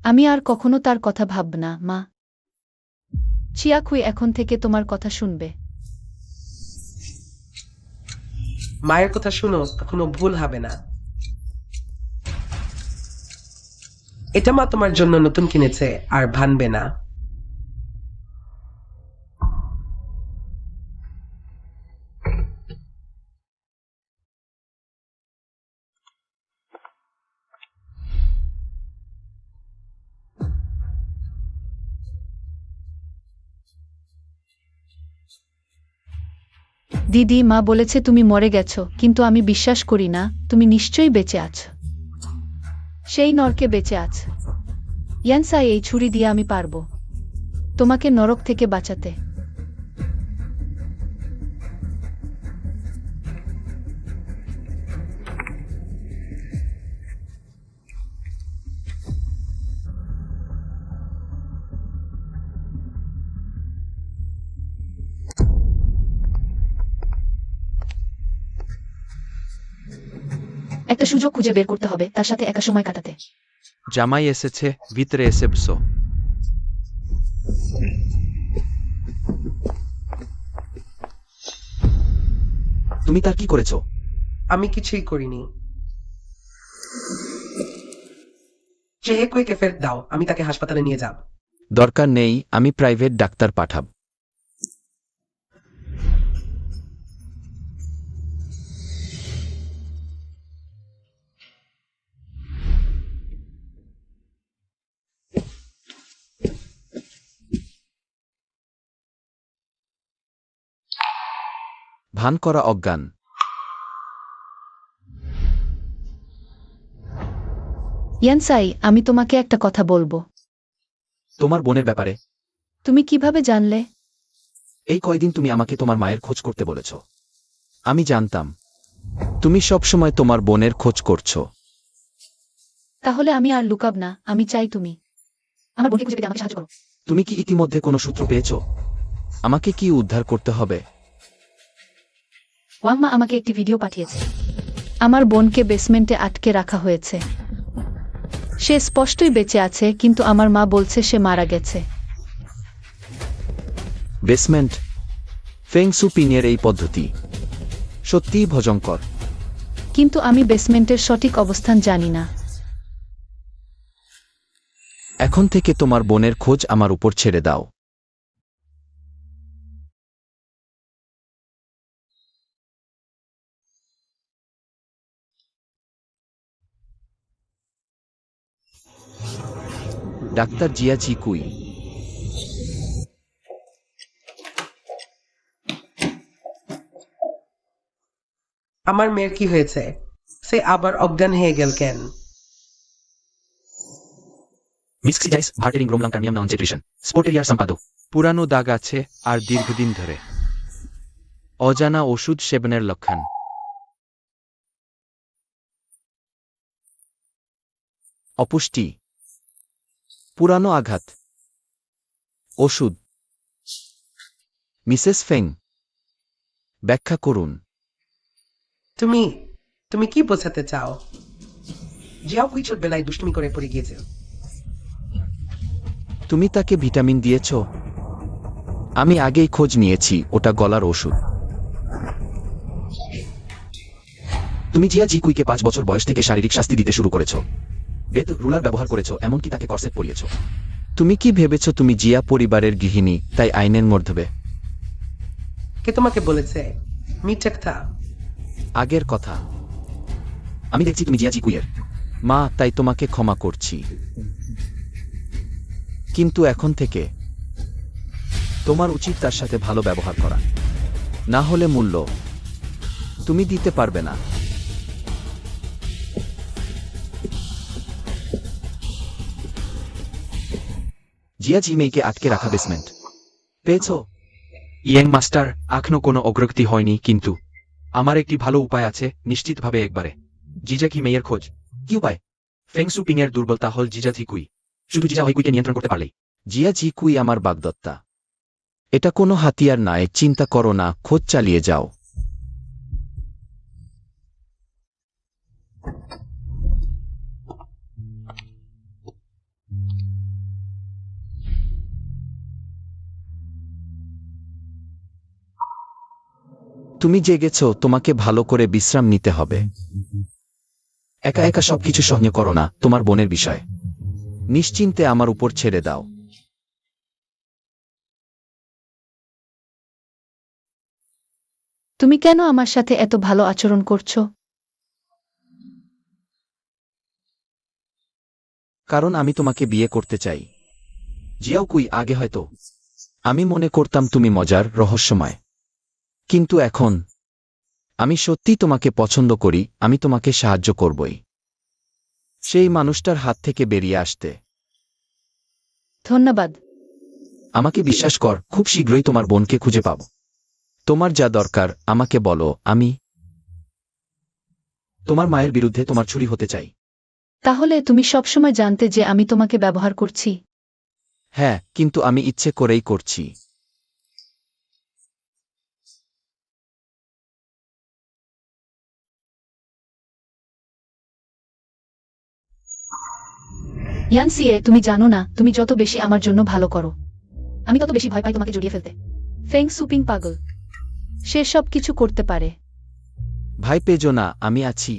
আমি আর কখনো তার কথা ভাবব না, মা। চিয়াকুই এখন থেকে তোমার কথা শুনবে। মায়ের কথা শুনো, কখনো ভুল হবে না। এটা মা তোমার জন্য নতুন কিনেছে, আর ভানবে না। দিদি, মা বলেছে তুমি মরে গেছো, কিন্তু আমি বিশ্বাস করি না। তুমি নিশ্চয়ই বেঁচে আছো। সেই নরকে বেঁচে আছ। ইয়ানসাই, এই ছুরি দিয়ে আমি পারবো তোমাকে নরক থেকে বাঁচাতে। একটা সুযোগ খুঁজে বের করতে হবে, তার সাথে একা সময় কাটাতে। জামাই এসেছে, ভিতরে এসে বসো। তুমি তার কি করেছো? আমি কিছুই করিনি। চেহেকুইকে ফেরত দাও, আমি তাকে হাসপাতালে নিয়ে যাব। দরকার নেই, আমি প্রাইভেট ডাক্তার পাঠাব। ভান করা অজ্ঞান। ইয়ানসাই, আমি তোমাকে একটা কথা বলবো। তোমার বোনের ব্যাপারে? তুমি কিভাবে জানলে? এই কয়দিন তুমি আমাকে তোমার মায়ের খোঁজ করতে বলেছ। আমি জানতাম তুমি সব সময় তোমার বোনের খোঁজ করছো। তাহলে আমি আর লুকাব না। আমি চাই তুমি আমার বোনকে খুঁজে পেতে আমাকে সাহায্য করো। তুমি কি ইতিমধ্যে কোনো সূত্র পেয়েছ? আমাকে কি উদ্ধার করতে হবে? ওয়াম্মা আমাকে একটি ভিডিও পাঠিয়েছে। আমার বোনকে বেসমেন্টে আটকে রাখা হয়েছে। সে স্পষ্টই বেঁচে আছে, কিন্তু আমার মা বলছে সে মারা গেছে। বেসমেন্ট? ফেং সুপিংয়ের এই পদ্ধতি সত্যিই ভয়ঙ্কর। কিন্তু আমি বেসমেন্টের সঠিক অবস্থান জানি না। এখন থেকে তোমার বোনের খোঁজ আমার উপর ছেড়ে দাও। ডাক্তার জিয়া চিকুই। আমার মেয়ের কি হয়েছে? সে আবার অজ্ঞান হয়ে গেল কেন? মিক্সিডাইস ভার্টেরিং গ্রোমলাং টার্মিয়াম নন জেট্রিশন স্পোর্টেরিয়ার সম্পাদক। পুরানো দাগ আছে আর দীর্ঘদিন ধরে অজানা ওষুধ সেবনের লক্ষণ। অপুষ্টি, পুরানো আঘাত, ওষুধ। মিসেস ফেং, ব্যাখ্যা করুন। তুমি তুমি কি বোঝাতে চাও? জিয়াও কুই ছোটবেলায় দুষ্টুমি করে পড়ে গিয়েছে। তুমি তাকে ভিটামিন দিয়েছ? আমি আগেই খোঁজ নিয়েছি, ওটা গলার ওষুধ। তুমি জিয়া জিকুইকে 5 বছর বয়স থেকে শারীরিক শাস্তি দিতে শুরু করেছ। বেত রুলার ব্যবহার করেছ, এমনকি তাকে কর্সেট পরিয়েছ। তুমি কি ভেবেছ তুমি জিয়া পরিবারের গৃহিণী, তাই আইনের মধ্যবে? কে তোমাকে বলেছে? মিথ্যাকথা। আগের কথা। আমি দেখছি তুমি জিয়া জিকুইয়ের মা, তাই তোমাকে ক্ষমা করছি। কিন্তু এখন থেকে তোমার উচিত তার সাথে ভালো ব্যবহার করা, না হলে মূল্য তুমি দিতে পারবে না। জিয়া জি মেয়েকে আটকে রাখা বেসমেন্ট পেয়েছ? ইয়েং মাস্টার, এখনো কোনো অগ্রগতি হয়নি, কিন্তু আমার একটি ভালো উপায় আছে। নিশ্চিতভাবে একবারে জিজা কি মেয়ের খোঁজ। কি উপায়? ফেং সুপিং এর দুর্বলতা হল জিজা জিকুই। শুধু জিজা হইকুইকে নিয়ন্ত্রণ করতে পারলেই। জিয়া জি কুই আমার বাগদত্তা। এটা কোনো হাতিয়ার নয়, চিন্তা করো না, খোঁজ চালিয়ে যাও। তুমি জেগেছ, তোমাকে ভালো করে বিশ্রাম নিতে হবে। একা একা সবকিছু সহ্য করো না, তোমার বোনের বিষয় নিশ্চিন্তে আমার উপর ছেড়ে দাও। তুমি কেন আমার সাথে এত ভালো আচরণ করছো? কারণ আমি তোমাকে বিয়ে করতে চাই। জিয়াও কুই, আগে হয়তো আমি মনে করতাম তুমি মজার, রহস্যময়, কিন্তু এখন আমি সত্যি তোমাকে পছন্দ করি, আমি তোমাকে সাহায্য করবই সেই মানুষটার হাত থেকে বেরিয়ে আসতে। ধন্যবাদ। আমাকে বিশ্বাস কর, খুব শীঘ্রই তোমার বোনকে খুঁজে পাব। তোমার যা দরকার আমাকে বলো, আমি তোমার মায়ের বিরুদ্ধে তোমার ছুরি হতে চাই। তাহলে তুমি সবসময় জানতে যে আমি তোমাকে ব্যবহার করছি? হ্যাঁ, কিন্তু আমি ইচ্ছে করেই করছি। ইয়ানসিয়ে, তুমি জানো না, তুমি যত বেশি আমার জন্য ভালো করো, আমি তত বেশি ভয় পাই তোমাকে জড়িয়ে ফেলতে। ফেং সুপিং পাগল, সে সব কিছু করতে পারে। ভাই পেজো না, আমি আছি।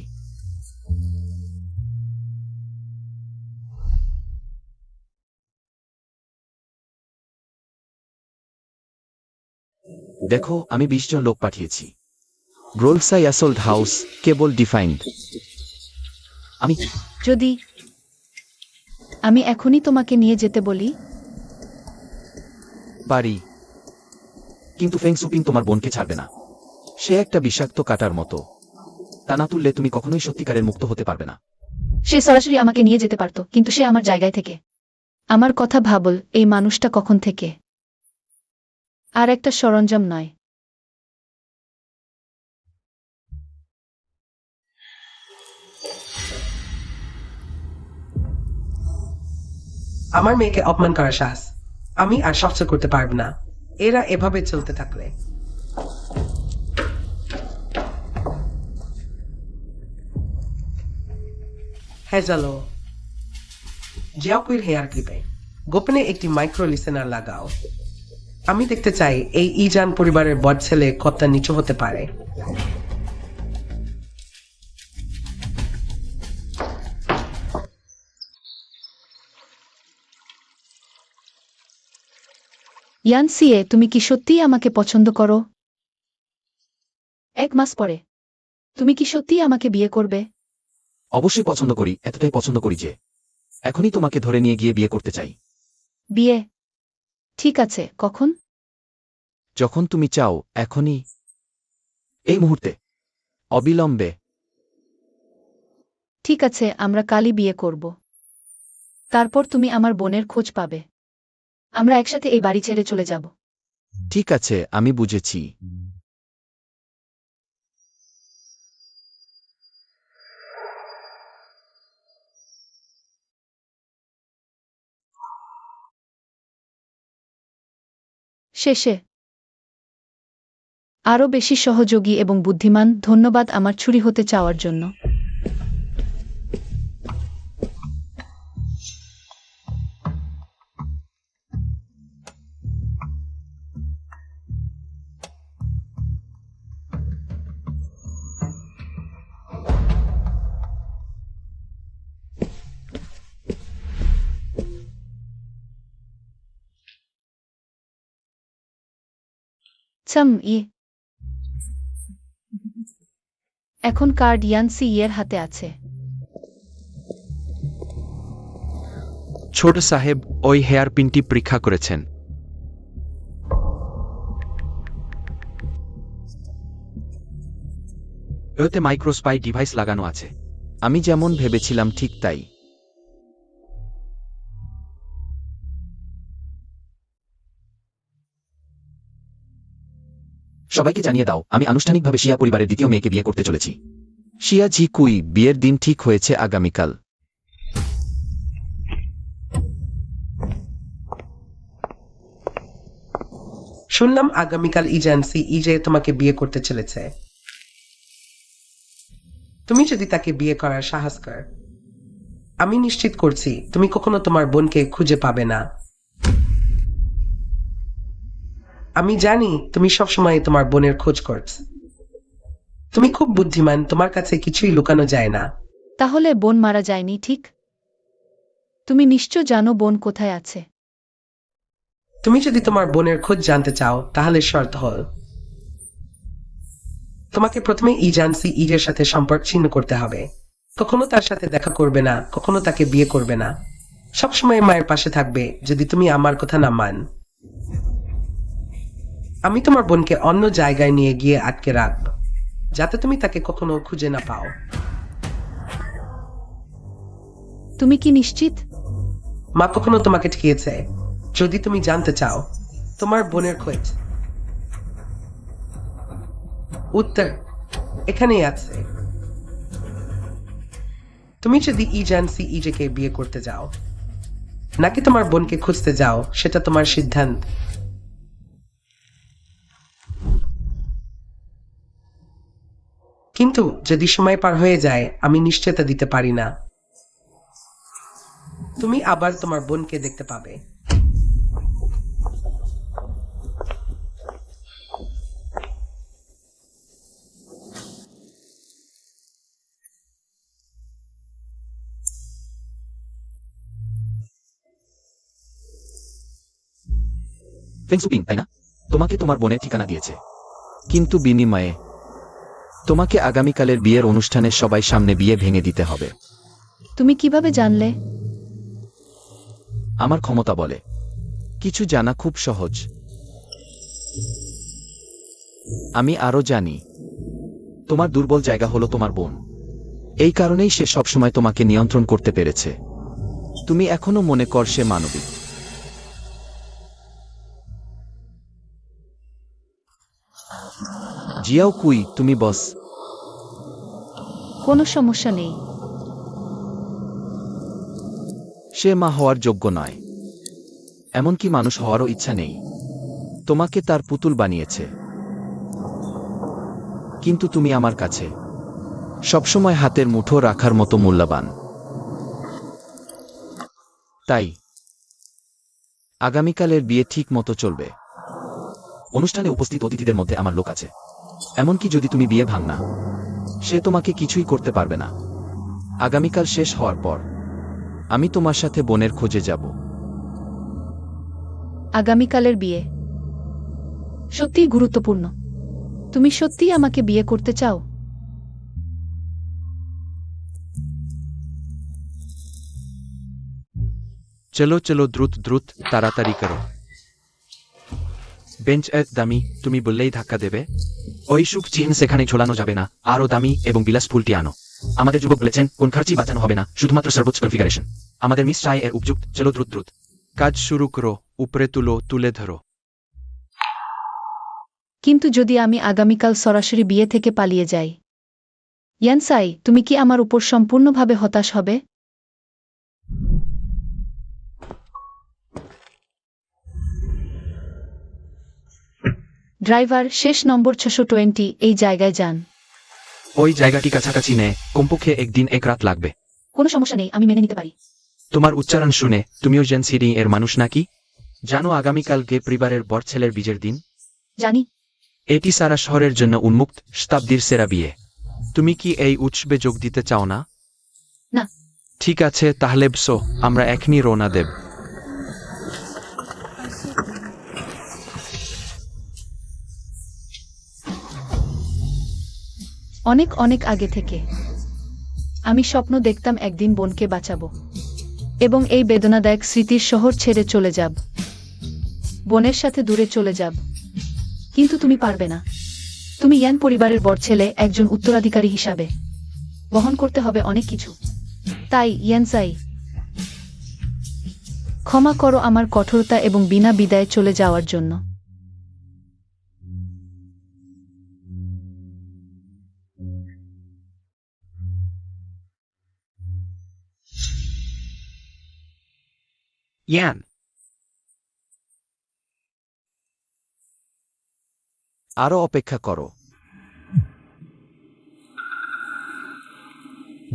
দেখো, আমি 20 জন লোক পাঠিয়েছি। গ্রোলসাই অ্যাসল্ট হাউস কেবল ডিফাইন্ড। আমি যদি আমি এখনই তোমাকে নিয়ে যেতে বলি? পারি, কিন্তু ফেং সুপিং তোমার বোনকে ছাড়বে না। সে একটা বিষাক্ত কাটার মতো, তা না তুললে তুমি কখনোই সত্যিকারের মুক্ত হতে পারবে না। সে সরাসরি আমাকে নিয়ে যেতে পারত, কিন্তু সে আমার জায়গায় থেকে। আমার কথা ভাবল, এই মানুষটা কখন থেকে আর একটা সরঞ্জাম নয়। আমার মেয়েকে অপমান করার সাহস আমি আর সহ্য করতে পারব না। এরা এভাবে চলতে থাকলে। হ্যাজালো জিয়াকুইর হেয়ার ক্লিপে গোপনে একটি মাইক্রো লিসেনার লাগাও। আমি দেখতে চাই এই ইজান পরিবারের বড় ছেলে কতটা নিচু হতে পারে। ইয়ানসিয়ে, তুমি কি সত্যিই আমাকে পছন্দ করো? 1 মাস পরে তুমি কি সত্যিই আমাকে বিয়ে করবে? অবশ্যই পছন্দ করি, এতটাই পছন্দ করি যে এখনই তোমাকে ধরে নিয়ে গিয়ে বিয়ে করতে চাই। বিয়ে? ঠিক আছে, কখন? যখন তুমি চাও, এখনই, এই মুহূর্তে, অবিলম্বে। ঠিক আছে, আমরা কালই বিয়ে করব। তারপর তুমি আমার বোনের খোঁজ পাবে। আমরা একসাথে এই বাড়ি ছেড়ে চলে যাব। ঠিক আছে, আমি বুঝেছি। শেষে আরও বেশি সহযোগী এবং বুদ্ধিমান। ধন্যবাদ আমার ছুরি হতে চাওয়ার জন্য। এখন কার্ড ইয়ানসি ইয়ের হাতে আছে। ছোট সাহেব ওই হেয়ার পিনটি পরীক্ষা করেছেন। এতে মাইক্রোস্পাই ডিভাইস লাগানো আছে। আমি যেমন ভেবেছিলাম ঠিক তাই। সবাইকে জানিয়ে দাও, আমি আনুষ্ঠানিকভাবে শিয়া পরিবারের দ্বিতীয় মেয়েকে বিয়ে করতে চলেছি। শিয়া জি কুই, বিয়ের দিন ঠিক হয়েছে আগামীকাল। শুনলাম আগামীকাল ইজানসি ইজে তোমাকে বিয়ে করতে চলেছে। তুমি যদি তাকে বিয়ে করার সাহস কর, আমি নিশ্চিত করছি তুমি কখনো তোমার বোনকে খুঁজে পাবে না। আমি জানি তুমি সবসময় তোমার বোনের খোঁজ করছ। তুমি খুব বুদ্ধিমান, তোমার কাছে কিছুই লুকানো যায় না। তাহলে বোন মারা যায়নি, ঠিক? তুমি নিশ্চয় জানো বোন কোথায় আছে। তুমি যদি তোমার বোনের খোঁজ জানতে চাও, তাহলে শর্ত হল তোমাকে প্রথমে ইজানসি ইজের সাথে সম্পর্ক ছিন্ন করতে হবে। কখনো তার সাথে দেখা করবে না, কখনো তাকে বিয়ে করবে না। সবসময় মায়ের পাশে থাকবে যদি তুমি আমার কথা না মান। আমি তোমার বোনকে অন্য জায়গায় নিয়ে গিয়ে আটকে রাখব, যাতে তুমি তাকে কখনো খুঁজে না পাও। তুমি কি নিশ্চিত? মা কখনো তোমাকে ঠকিয়েছে? যদি তুমি জানতে চাও তোমার বোনের খোঁজ, উত্তর এখানেই আছে। তুমি যদি ইজানসি ইজেকে বিয়ে করতে যাও নাকি তোমার বোনকে খুঁজতে যাও, সেটা তোমার সিদ্ধান্ত। কিন্তু যদি সময় পার হয়ে যায়, আমি নিশ্চয়তা দিতে পারি না তুমি আবার তোমার বোনকে দেখতে পাবে। ফেংসুপিং, তাই না? তোমাকে তোমার বোনের ঠিকানা দিয়েছে, কিন্তু বিনিময়ে তোমাকে আগামীকালের বিয়ের অনুষ্ঠানে সবাই সামনে বিয়ে ভেঙে দিতে হবে। তুমি কিভাবে জানলে? আমার ক্ষমতা বলে। কিছু জানা খুব সহজ। আমি আরো জানি তোমার দুর্বল জায়গা হলো তোমার বোন। এই কারণেই সে সবসময় তোমাকে নিয়ন্ত্রণ করতে পেরেছে। তুমি এখনো মনে কর সে মানবিক। জিয়াও কুই, তুমি বস। কোনো সমস্যা নেই। সে মা হওয়ার যোগ্য নয়, এমনকি মানুষ হওয়ারও ইচ্ছা নেই। তোমাকে তার পুতুল বানিয়েছে, কিন্তু তুমি আমার কাছে সবসময় হাতের মুঠো রাখার মতো মূল্যবান। তাই আগামীকালের বিয়ে ঠিক মতো চলবে। অনুষ্ঠানে উপস্থিত অতিথিদের মধ্যে আমার লোক আছে। এমনকি যদি তুমি বিয়ে ভাঙ না, সে তোমাকে কিছুই করতে পারবে না। আগামীকাল শেষ হওয়ার পর আমি তোমার সাথে বোনের খোঁজে যাব। আগামীকালের বিয়ে সত্যিই গুরুত্বপূর্ণ। তুমি সত্যিই আমাকে বিয়ে করতে চাও? চলো চলো, দ্রুত দ্রুত, তাড়াতাড়ি করো। বেঞ্চ এক দামি, তুমি বললেই ধাক্কা দেবে। ওই শুভ চিহ্ন সেখানে ঝোলানো যাবে না। আরো দামি এবং বিলাস ফুলটি আনো। আমাদের যুবক বলেছেন কোন খরচই বাঁচানো হবে না, শুধুমাত্র সর্বোচ্চ কনফিগারেশন। আমাদের মিস চাই এর উপযুক্ত। চলো দ্রুত দ্রুত কাজ শুরু করো। উপরে তুলো, তুলে ধরো। কিন্তু যদি আমি আগামীকাল সরাসরি বিয়ে থেকে পালিয়ে যাই, ইয়ানসাই, তুমি কি আমার উপর সম্পূর্ণভাবে হতাশ হবে? ড্রাইভার, শেষ নম্বর 620 এই জায়গায় যান। ওই জায়গাটি কাছাকাছি নে, কমপক্ষে একদিন এক রাত লাগবে। কোনো সমস্যা নেই, আমি মেনে নিতে পারি। তোমার উচ্চারণ শুনে তুমিও জেনসিডি এর মানুষ নাকি? জানো আগামীকাল গে পরিবারের বর ছেলের বিজের দিন। জানি। এটি সারা শহরের জন্য উন্মুক্ত, শতাব্দীর সেরা বিয়ে। তুমি কি এই উৎসবে যোগ দিতে চাও না? না। ঠিক আছে, তাহলে বসো, আমরা এখনই রওনা দেব। অনেক অনেক আগে থেকে আমি স্বপ্ন দেখতাম একদিন বোনকে বাঁচাবো এবং এই বেদনাদায়ক স্মৃতির শহর ছেড়ে চলে যাব, বোনের সাথে দূরে চলে যাব। কিন্তু তুমি পারবে না। তুমি ইয়ান পরিবারের বড় ছেলে, একজন উত্তরাধিকারী হিসাবে বহন করতে হবে অনেক কিছু। তাই ইয়ানসাই, ক্ষমা করো আমার কঠোরতা এবং বিনা বিদায়ে চলে যাওয়ার জন্য। ইয়ান, আরো অপেক্ষা করো।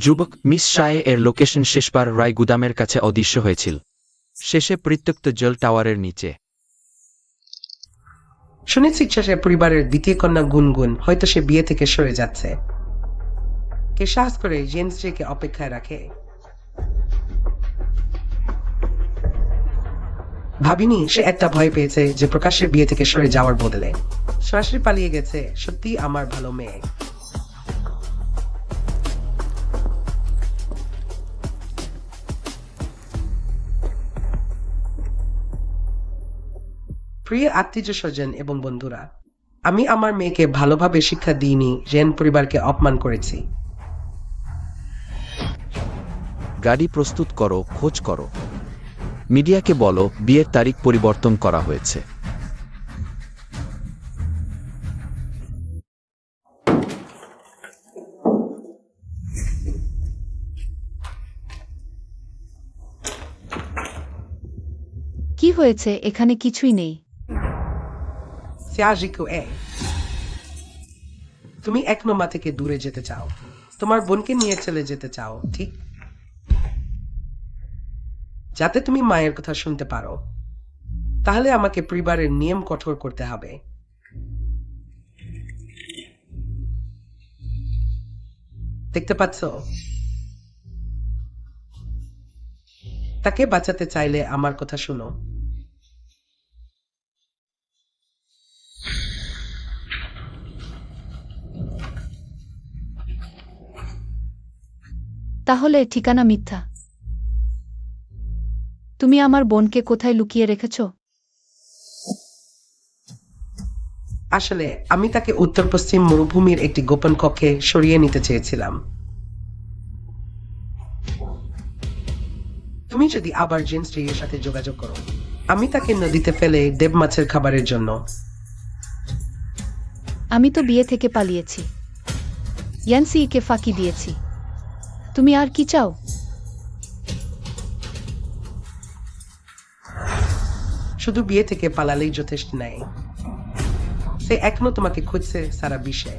যুবক, মিস শায়ে এর লোকেশন শেষবার রায় গুদামের কাছে অদৃশ্য হয়েছিল। শেষে পরিত্যক্ত জল টাওয়ারের নিচে। শুনেছি সে পরিবারের দ্বিতীয় কন্যা গুনগুন হয়তো সে বিয়ে থেকে সরে যাচ্ছে। কে সাহস করে জেন্সকে অপেক্ষায় রাখে? ভাবিনি সে একটা ভয় পেয়েছে যে প্রকাশ্যের বিয়ে থেকে সরে যাওয়ার বদলে সরাসরি পালিয়ে গেছে। সত্যি আমার ভালো মেয়ে। প্রিয় আত্মীয় স্বজন এবং বন্ধুরা, আমি আমার মেয়েকে ভালোভাবে শিক্ষা দিইনি, জেন পরিবারকে অপমান করেছি। গাড়ি প্রস্তুত করো, খোঁজ করো। মিডিয়াকে বলো বিয়ের তারিখ পরিবর্তন করা হয়েছে। কি হয়েছে? এখানে কিছুই নেই। সিয়াজিকো এ, তুমি এক নোমা থেকে দূরে যেতে চাও, তোমার বোনকে নিয়ে চলে যেতে চাও, ঠিক? যাতে তুমি মায়ের কথা শুনতে পারো, তাহলে আমাকে পরিবারের নিয়ম কঠোর করতে হবে। দেখতে পাচ্ছ? তাকে বাঁচাতে চাইলে আমার কথা শুনো। তাহলে ঠিকানা মিথ্যা। তুমি আমার বোনকে কোথায় লুকিয়ে রেখেছ? আসলে আমি তাকে উত্তর পশ্চিম মরুভূমির একটি গোপন কক্ষে সরিয়ে নিতে চেয়েছিলাম। তুমি যদি আবার জেন স্ত্রীর সাথে যোগাযোগ করো, আমি তাকে নদীতে ফেলে দেব মাছের খাবারের জন্য। আমি তো বিয়ে থেকে পালিয়েছি, ইয়ানসিকে ফাঁকি দিয়েছি। তুমি আর কি চাও? শুধু বিয়ে থেকে পালালেই যথেষ্ট নাই, সে এখনো তোমাকে খুঁজছে সারা বিশ্বে।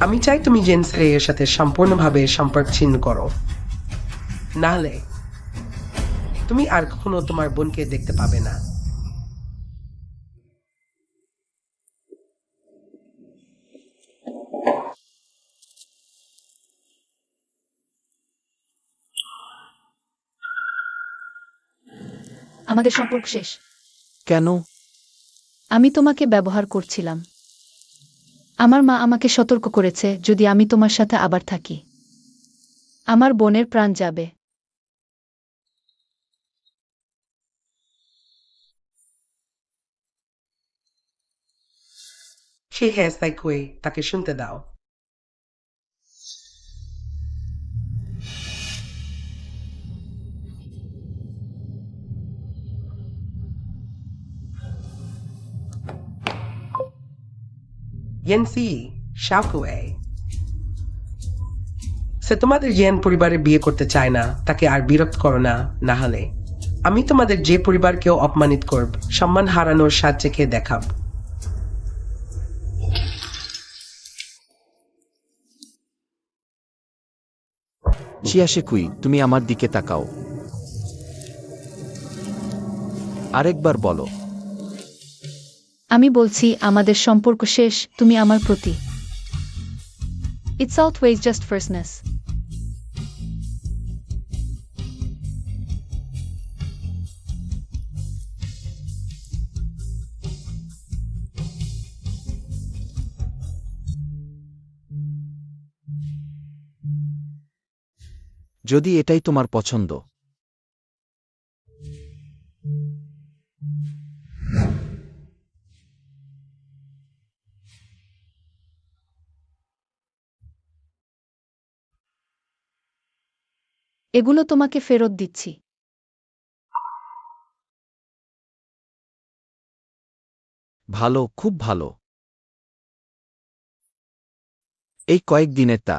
আমি চাই তুমি জেন স্ত্রীর সাথে সম্পূর্ণভাবে সম্পর্ক ছিন্ন করো, নাহলে তুমি আর কখনো তোমার বোনকে দেখতে পাবে না। আমাদের সম্পর্ক শেষ। কেন? আমি তোমাকে ব্যবহার করছিলাম। আমার মা আমাকে সতর্ক করেছে, যদি আমি তোমার সাথে আবার থাকি, আমার বোনের প্রাণ যাবে। সে হ্যাঁ সাইকুয়ে, তাকে শুনতে দাও। ইয়েনসি, শাওকুয়ে, সে তোমাদের জেন পরিবারে বিয়ে করতে চায় না, তাকে আর বিরক্ত করো না, না হলে আমি তোমাদের যে পরিবারকেও অপমানিত করব, সম্মান হারানোর স্বাদ চেখে দেখাব। চিয়াশেকুই, তুমি আমার দিকে তাকাও। আরেকবার বলো। আমি বলছি আমাদের সম্পর্ক শেষ, তুমি আমার প্রতি। It's always just firstness. যদি এটাই তোমার পছন্দ। এগুলো তোমাকে ফেরত দিচ্ছি। ভালো, খুব ভালো। এই কয়েকদিনের তা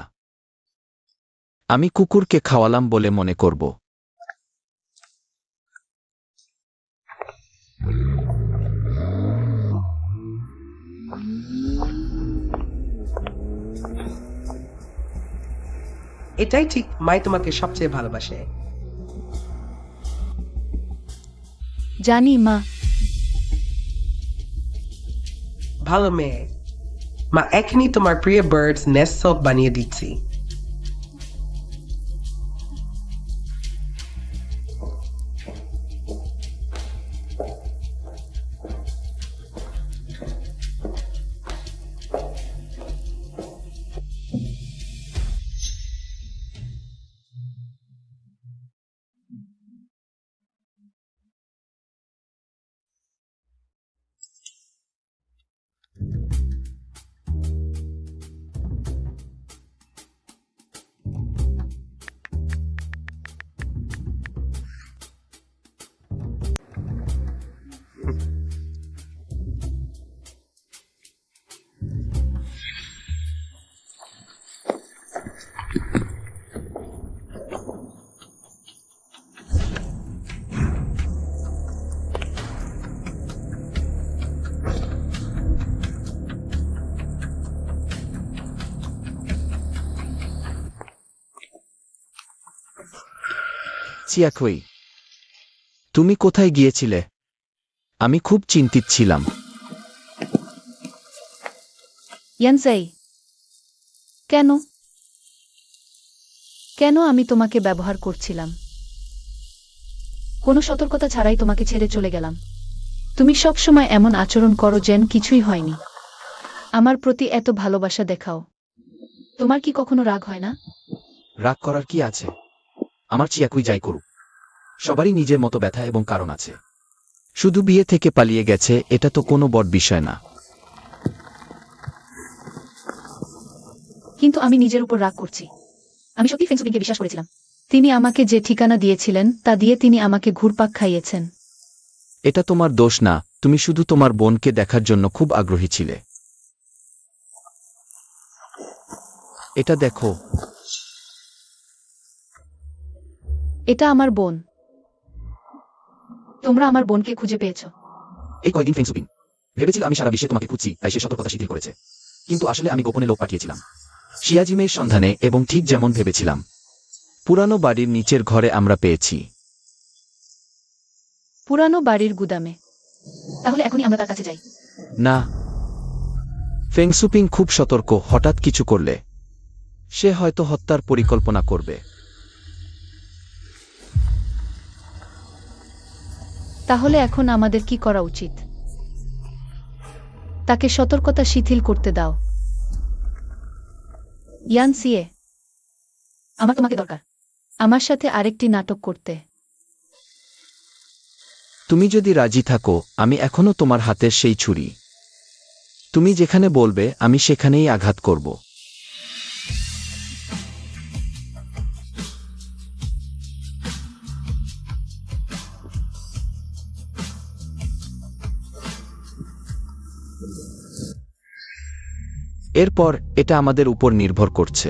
আমি কুকুরকে খাওয়ালাম বলে মনে করব। এটাই ঠিক, মাই তোমাকে সবচেয়ে ভালোবাসে। জানি মা। ভালো মেয়ে। মা এখনই তোমার প্রিয় বার্ডস নেস্ট সব বানিয়ে দিচ্ছি। চিয়াকুই, তুমি কোথায় গিয়েছিলে? আমি খুব চিন্তিত ছিলাম। ইয়ানজাই, কেন কেন আমি তোমাকে ব্যবহার করছিলাম? কোনো সতর্কতা ছাড়াই তোমাকে ছেড়ে চলে গেলাম। তুমি সব সময় এমন আচরণ করো যেন কিছুই হয়নি। আমার প্রতি এত ভালোবাসা দেখাও। তোমার কি কখনো রাগ হয় না? রাগ করার কি আছে? আমার চিয়াকুই যাই করুক, সবারই নিজের মতো ব্যথা এবং কারণ আছে। শুধু বিয়ে থেকে পালিয়ে গেছে, এটা তো কোনো বড় বিষয় না। কিন্তু আমি নিজের উপর রাগ করছি। আমি সত্যি ফেংসুবিংকে বিশ্বাস করেছিলাম। তিনি আমাকে যে ঠিকানা দিয়েছিলেন তা দিয়ে তিনি আমাকে ঘুরপাক খাইয়েছেন। এটা তোমার দোষ না, তুমি শুধু তোমার বোনকে দেখার জন্য খুব আগ্রহী ছিলে। এটা দেখো, এটা আমার বোন। তোমরা আমার বোনকে খুঁজে পেয়েছো। এই কয়েকদিন ফেংসুবিং ভেবেছিল আমি সারা বিশ্বে তোমাকে খুঁজছি, তাই সে সতর্কতা শিথিল করেছে। কিন্তু আসলে আমি গোপনে লোক পাঠিয়েছিলাম শিয়াজিমের সন্ধানে, এবং ঠিক যেমন ভেবেছিলাম পুরানো বাড়ির নিচের ঘরে আমরা পেয়েছি। পুরানো বাড়ির গুদামে। তাহলে এখনই আমরা তার কাছে যাই। না, ফেংসুপিং খুব সতর্ক, হঠাৎ কিছু করলে সে হয়তো হত্যার পরিকল্পনা করবে। তাহলে এখন আমাদের কি করা উচিত? তাকে সতর্কতা শিথিল করতে দাও। ইয়ান সিয়ে, আমার তোমাকে দরকার। আমার সাথে আরেকটি নাটক করতে। তুমি যদি রাজি থাকো, আমি এখনো তোমার হাতের সেই ছুরি। তুমি যেখানে বলবে আমি সেখানেই আঘাত করব। এরপর এটা আমাদের উপর নির্ভর করছে।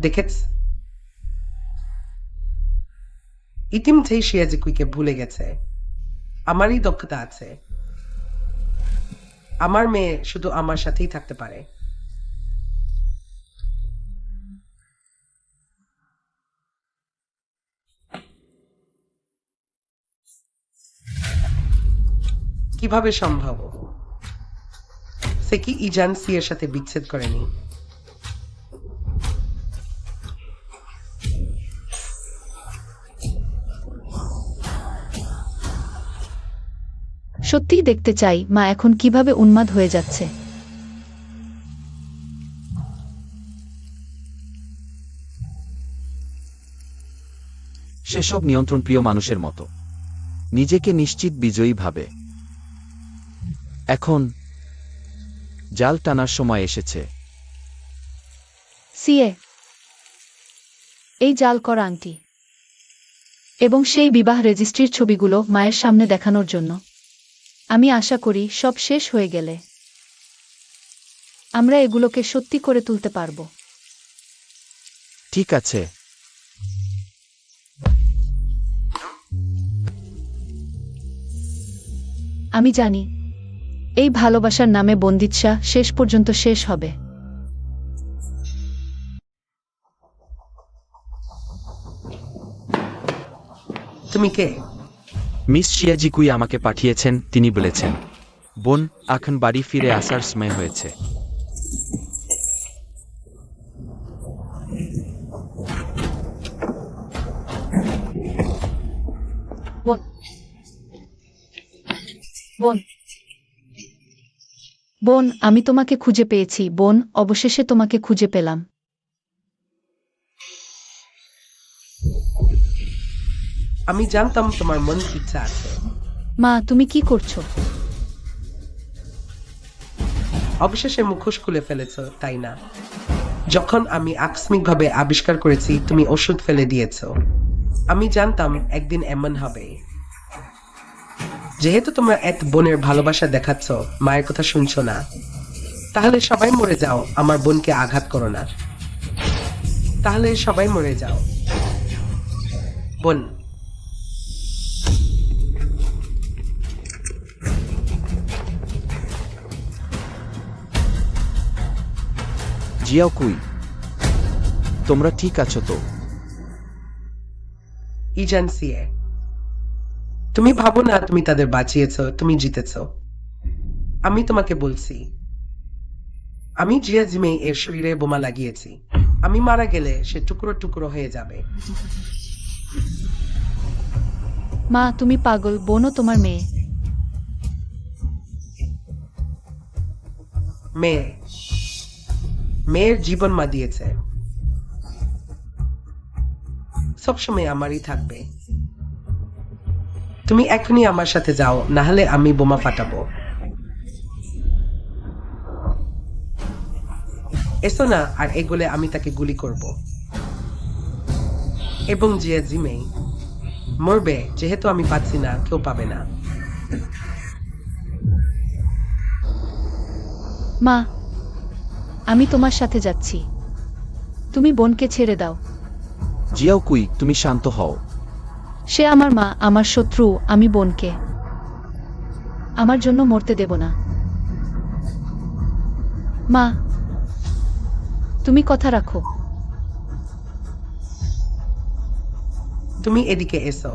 দেখেছ, ইতিমধ্যেই শিয়াজিকুইকে ভুলে গেছে। আমারই দক্ষতা আছে। আমার মেয়ে শুধু আমার সাথেই থাকতে পারে। কিভাবে সম্ভব? সে কি ইজান সিয়ের সাথে বিচ্ছেদ করেনি? সত্যিই দেখতে চাই মা এখন কিভাবে উন্মাদ হয়ে যাচ্ছে। সেসব নিয়ন্ত্রণপ্রিয় মানুষের মতো নিজেকে নিশ্চিত বিজয়ী ভাবে। এখন জাল টানার সময় এসেছে। সিয়ে, এই জাল করা আংটি এবং সেই বিবাহ রেজিস্ট্রির ছবিগুলো মায়ের সামনে দেখানোর জন্য। আমি আশা করি সব শেষ হয়ে গেলে আমরা এগুলোকে সত্যি করে তুলতে পারব। ঠিক আছে, আমি জানি এই ভালোবাসার নামে বন্দিৎসা শেষ পর্যন্ত শেষ হবে। তুমি কে? মিস শিয়াজিকুই আমাকে পাঠিয়েছেন। তিনি বলেছেন বোন এখন বাড়ি ফিরে আসার সময় হয়েছে। বোন, বোন, বোন, আমি তোমাকে খুঁজে পেয়েছি। বোন, অবশেষে তোমাকে খুঁজে পেলাম। আমি জানতাম তোমার মন ইচ্ছা আছে। মা, তুমি কি করছো? অবশেষে মুখোশ খুলে ফেলেছ, তাই না? যখন আমি আকস্মিকভাবে আবিষ্কার করেছি তুমি ওষুধ ফেলে দিয়েছ, আমি জানতাম একদিন এমন হবে। যেহেতু তোমরা এক বোনের ভালোবাসা দেখাচ্ছ, মায়ের কথা শুনছো না, তাহলে সবাই মরে যাও, আমার বোনকে আঘাত করো না। তাহলে সবাই মরে যাও। বোন। জিয়াও কুই, তোমরা ঠিক আছো তো? ইজান সিয়ে, তুমি ভাবো না তুমি তাদের বাঁচিয়েছ, তুমি জিতেছ। আমি তোমাকে বলছি, আমি জিয়া জিমেই এর শরীরে বোমা লাগিয়েছি। আমি মারা গেলে সে টুকরো টুকরো হয়ে যাবে। মা তুমি পাগল, বোনও তোমার মেয়ে। মেয়ে, মেয়ের জীবন মা দিয়েছে, সবসময় আমারই থাকবে। তুমি এখনই আমার সাথে যাও, না হলে আমি বোমা ফাটাবো। এসো না, আর এগুলে আমি তাকে গুলি করব। এবং জিয়া জিমেই মরবে, যেহেতু আমি পাচ্ছি না, কেউ পাবে না। মা আমি তোমার সাথে যাচ্ছি, তুমি বোনকে ছেড়ে দাও। জিয়াও কুই, তুমি শান্ত হও। সে আমার মা, আমার শত্রু, আমি বোনকে আমার জন্য মরতে দেব না। মা তুমি কথা রাখো। তুমি এদিকে এসো।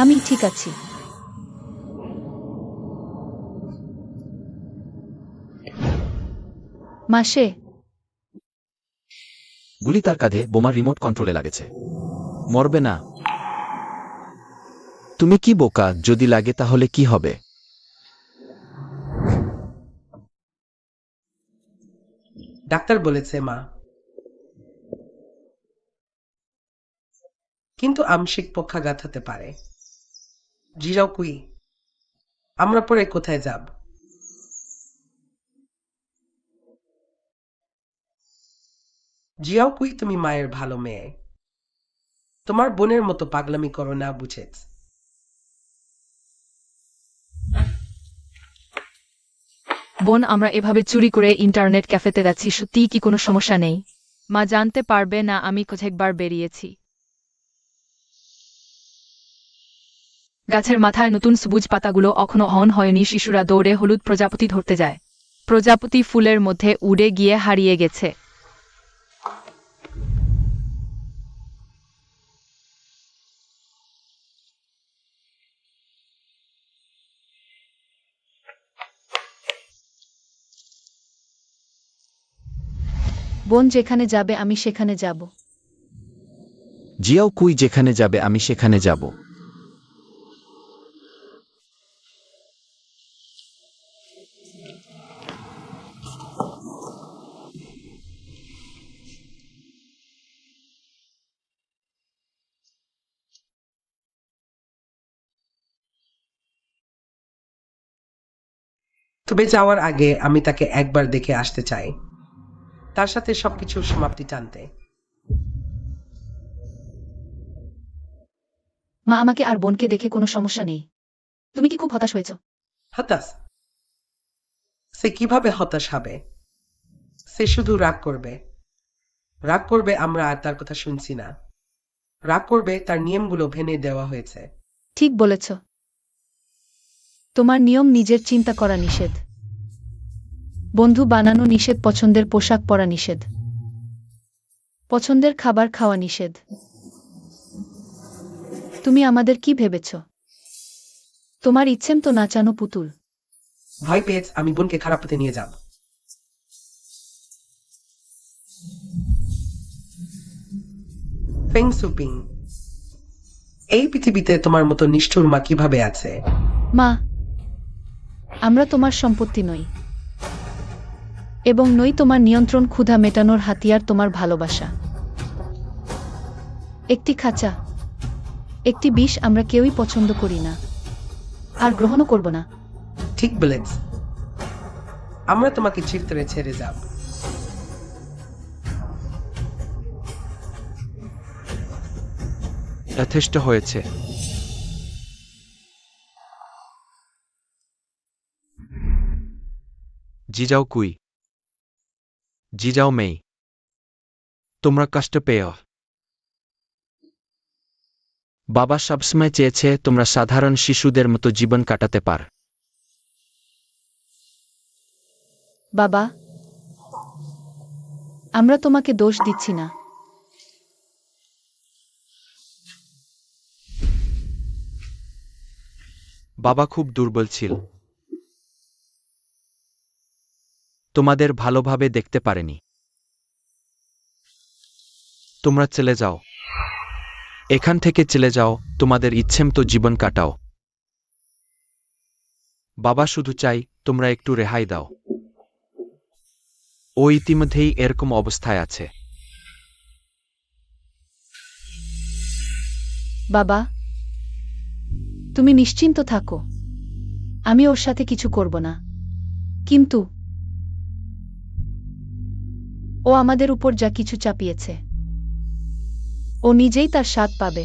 আমি ঠিক আছি। মাসে গুলি তার কাঁধে, বোমার রিমোট কন্ট্রোলে লাগেছে। মরবে না। তুমি কি বোকা? যদি লাগে তাহলে কি হবে? ডাক্তার বলেছে মা, কিন্তু আংশিক পক্ষাঘাত হতে পারে। জিরাও কুই, আমরা পরে কোথায় যাব? জিয়াও কুই, তুমি মায়ের ভালো মেয়ে, তোমার বোনের মতো পাগলামি করো না, বুঝেছ? বোন আমরা এভাবে চুরি করে ইন্টারনেট ক্যাফেতে যাচ্ছি, সত্যিই কি কোনো সমস্যা নেই? মা জানতে পারবে না আমি কোথায়বার বেরিয়েছি? গাছের মাথায় নতুন সবুজ পাতাগুলো এখনো হন হয়নি, শিশুরা দৌড়ে হলুদ প্রজাপতি ধরতে যায়। প্রজাপতি ফুলের মধ্যে উড়ে গিয়ে হারিয়ে গেছে। বোন যেখানে যাবে আমি সেখানে যাব। জিয়াও কুই যেখানে যাবে আমি সেখানে যাব। তবে যাওয়ার আগে আমি তাকে একবার দেখে আসতে চাই, তার সাথে সবকিছুর সমাপ্তি টানতে। মা আমাকে আর বোনকে দেখে কোনো সমস্যা নেই। তুমি কি খুব হতাশ হয়েছ? হতাশ? সে কিভাবে হতাশ হবে? সে শুধু রাগ করবে। রাগ করবে আমরা আর তার কথা শুনছি না। রাগ করবে তার নিয়মগুলো ভেঙে দেওয়া হয়েছে। ঠিক বলেছ। তোমার নিয়ম নিজের চিন্তা করা নিষেধ, বন্ধু বানানো নিষেধ, পছন্দের পোশাক পরা নিষেধ, পছন্দের খাবার খাওয়া নিষেধ। তুমি আমাদের কি ভেবেছ? তোমার ইচ্ছেম তো নাচানো পুতুল। ভয় পেয়েছ আমি বোনকে খারাপ পথে নিয়ে যাব। ফেং সুপিং, এই পৃথিবীতে তোমার মতো নিষ্ঠুর মা কিভাবে আছে? মা, আমরা তোমার সম্পত্তি নই, এবং নই তোমার নিয়ন্ত্রণ, ক্ষুধা মেটানোর হাতিয়ার, তোমার ভালোবাসা। একটি খাঁচা, একটি বিষ আমরা কেউই পছন্দ করি না, আর গ্রহণও করব না। ঠিক বলেছ, আমরা তোমাকে চিরতরে ছেড়ে যাব। যথেষ্ট হয়েছে। জিজাও কুই, জিজাও মেই, তোমরা কষ্ট পেও। বাবা সবসময় চেয়েছে তোমরা সাধারণ শিশুদের মতো জীবন কাটাতে পার। বাবা, আমরা তোমাকে দোষ দিচ্ছি না। বাবা খুব দুর্বল ছিল, তোমাদের ভালোভাবে দেখতে পারেনি। তোমরা চলে যাও, এখান থেকে চলে যাও, তোমাদের ইচ্ছেমতো জীবন কাটাও। বাবা শুধু চাই তোমরা একটু রেহাই দাও। ও ইতিমধ্যেই এরকম অবস্থায় আছে। বাবা, তুমি নিশ্চিন্ত থাকো, আমি ওর সাথে কিছু করব না। কিন্তু ও আমাদের উপর যা কিছু চাপিয়েছে, ও নিজেই তার স্বাদ পাবে।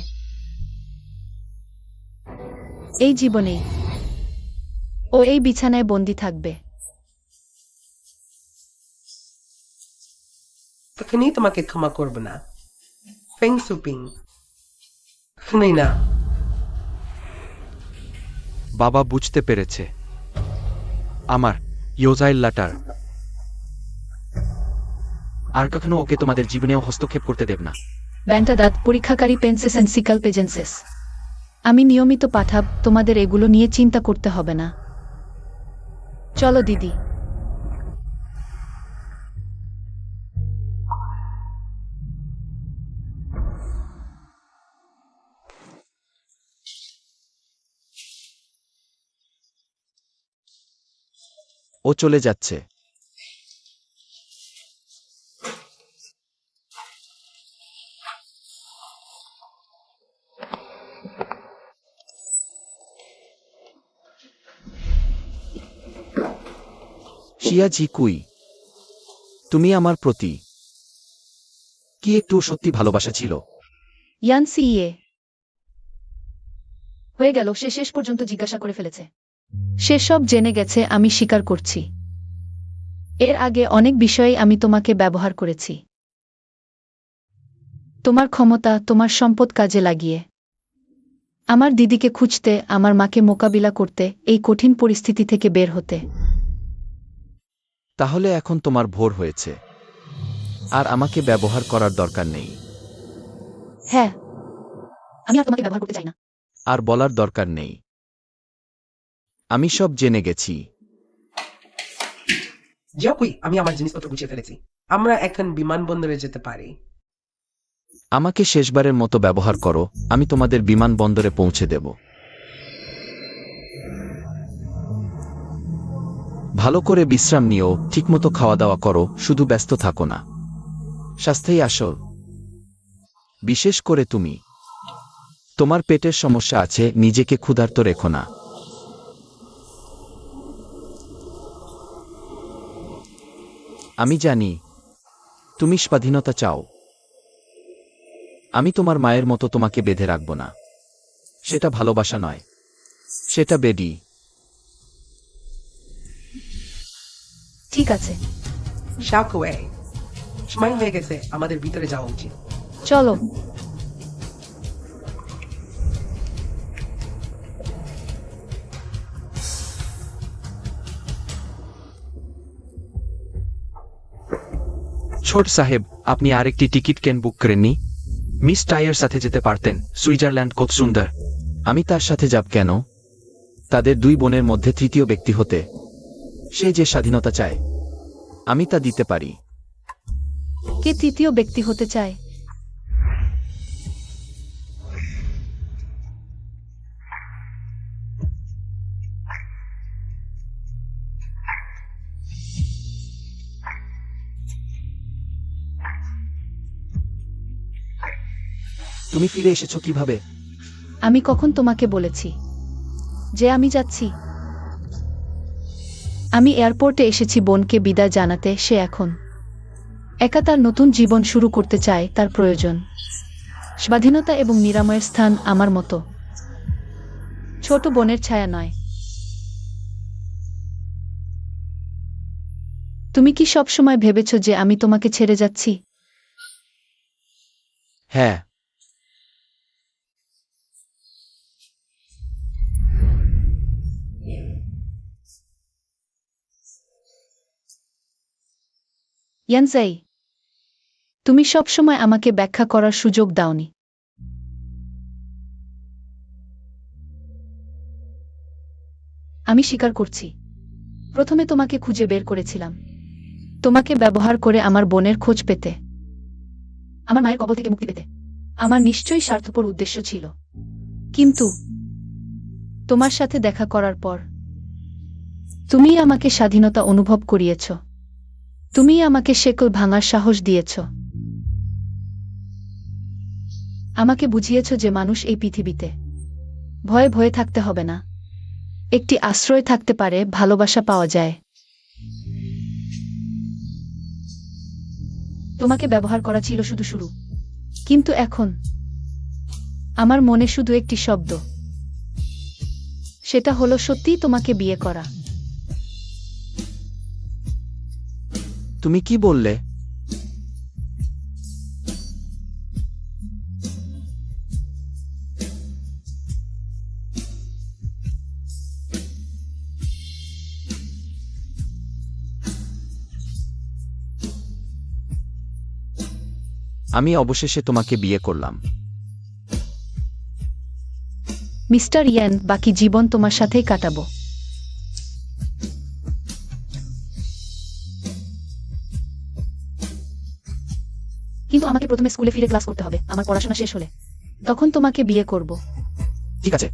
এই জীবনেই ও এই বিছানায় বন্দী থাকবে। তখনই তোমাকে ক্ষমা করব না, ফেং সুপিং। শুনেই না, বাবা বুঝতে পেরেছে। আমার ইয়োজাইল লাটার আর কখনো ওকে তোমাদের জীবনেও হস্তক্ষেপ করতে দেব না। ব্যান্টাদাত পরীক্ষাকারী পেন্সেস অ্যান্ড সিকাল পেজেন্সেস, আমি নিয়মিত পাঠাব, তোমাদের এগুলো নিয়ে চিন্তা করতে হবে না। চলো দিদি। ও চলে যাচ্ছে। শিয়াজি কুই, তুমি আমার প্রতি কি একটু সত্যি ভালোবাসা ছিল? ইয়ানসি ইয়ে হয়ে গেল, সে শেষ পর্যন্ত জিজ্ঞাসা করে ফেলেছে। সে সব জেনে গেছে, আমি স্বীকার করছি। এর আগে অনেক বিষয়ে আমি তোমাকে ব্যবহার করেছি, তোমার ক্ষমতা, তোমার সম্পদ কাজে লাগিয়ে আমার দিদিকে খুঁজতে, আমার মাকে মোকাবিলা করতে, এই কঠিন পরিস্থিতি থেকে বের হতে। তাহলে এখন তোমার ভোর হয়েছে, আর আমাকে ব্যবহার করার দরকার নেই। হ্যাঁ, আমি আর তোমাকে ব্যবহার করতে চাই না। আর বলার দরকার নেই, আমি সব জেনে গেছি। জিয়াকুই, আমি আমার জিনিসপত্র গুছিয়ে ফেলেছি, আমরা এখন বিমানবন্দরে যেতে পারি। আমাকে শেষবারের মতো ব্যবহার করো, আমি তোমাদের বিমানবন্দরে পৌঁছে দেব। ভালো করে বিশ্রাম নিও, ঠিকমতো খাওয়া দাওয়া করো, শুধু ব্যস্ত থাকো না। স্বাস্থ্যই আসল, বিশেষ করে তুমি। তোমার পেটের সমস্যা আছে, নিজেকে ক্ষুধার্ত রেখো না। আমি জানি তুমি স্বাধীনতা চাও। আমি তোমার মায়ের মতো তোমাকে বেঁধে রাখব না। সেটা ভালোবাসা নয়, সেটা বেডি। ঠিক আছে, শাকুয়ে, সময় হয়ে গেছে, আমাদের ভিতরে যাওয়া উচিত। চলো। ছোট সাহেব, আপনি আরেকটি টিকিট কেন বুক করেননি? মিস টাইয়ের সাথে যেতে পারতেন, সুইজারল্যান্ড কত সুন্দর। আমি তার সাথে যাব কেন? তাদের দুই বোনের মধ্যে তৃতীয় ব্যক্তি হতে সে যে স্বাধীনতা চায়, আমি তা দিতে পারি। কে তৃতীয় ব্যক্তি হতে চায়? তুমি ফিরে এসেছো কিভাবে? আমি কখন তোমাকে বলেছি যে আমি যাচ্ছি? আমি এয়ারপোর্টে এসেছি বোনকে বিদায় জানাতে। সে এখন একা তার নতুন জীবন শুরু করতে চায়। তার প্রয়োজন স্বাধীনতা এবং নিরাময়ের স্থান, আমার মতো ছোট বোনের ছায়া নয়। তুমি কি সবসময় ভেবেছ যে আমি তোমাকে ছেড়ে যাচ্ছি? হ্যাঁ। ইয়ানজাই, তুমি সবসময় আমাকে ব্যাখ্যা করার সুযোগ দাওনি। আমি স্বীকার করছি, প্রথমে তোমাকে খুঁজে বের করেছিলাম, তোমাকে ব্যবহার করে আমার বোনের খোঁজ পেতে, আমার মায়ের কবল থেকে মুক্তি পেতে। আমার নিশ্চয়ই স্বার্থপর উদ্দেশ্য ছিল, কিন্তু তোমার সাথে দেখা করার পর তুমি আমাকে স্বাধীনতা অনুভব করিয়েছ। তুমি আমাকে শেকল ভাঙার সাহস দিয়েছ। আমাকে বুঝিয়েছ যে মানুষ এই পৃথিবীতে ভয়ে ভয়ে থাকতে হবে না, একটি আশ্রয় থাকতে পারে, ভালোবাসা পাওয়া যায়। তোমাকে ব্যবহার করা ছিল শুধু শুরু, কিন্তু এখন আমার মনে শুধু একটি শব্দ, সেটা হলো সত্যিই তোমাকে বিয়ে করা। তুমি কি বললে? আমি অবশেষে তোমাকে বিয়ে করলাম। মিস্টার ইয়ান, বাকি জীবন তোমার সাথেই কাটাবো। কিন্তু আমাকে প্রথমে স্কুলে ফিরে ক্লাস করতে হবে। আমার পড়াশোনা শেষ হলে তখন তোমাকে বিয়ে করব। ঠিক আছে।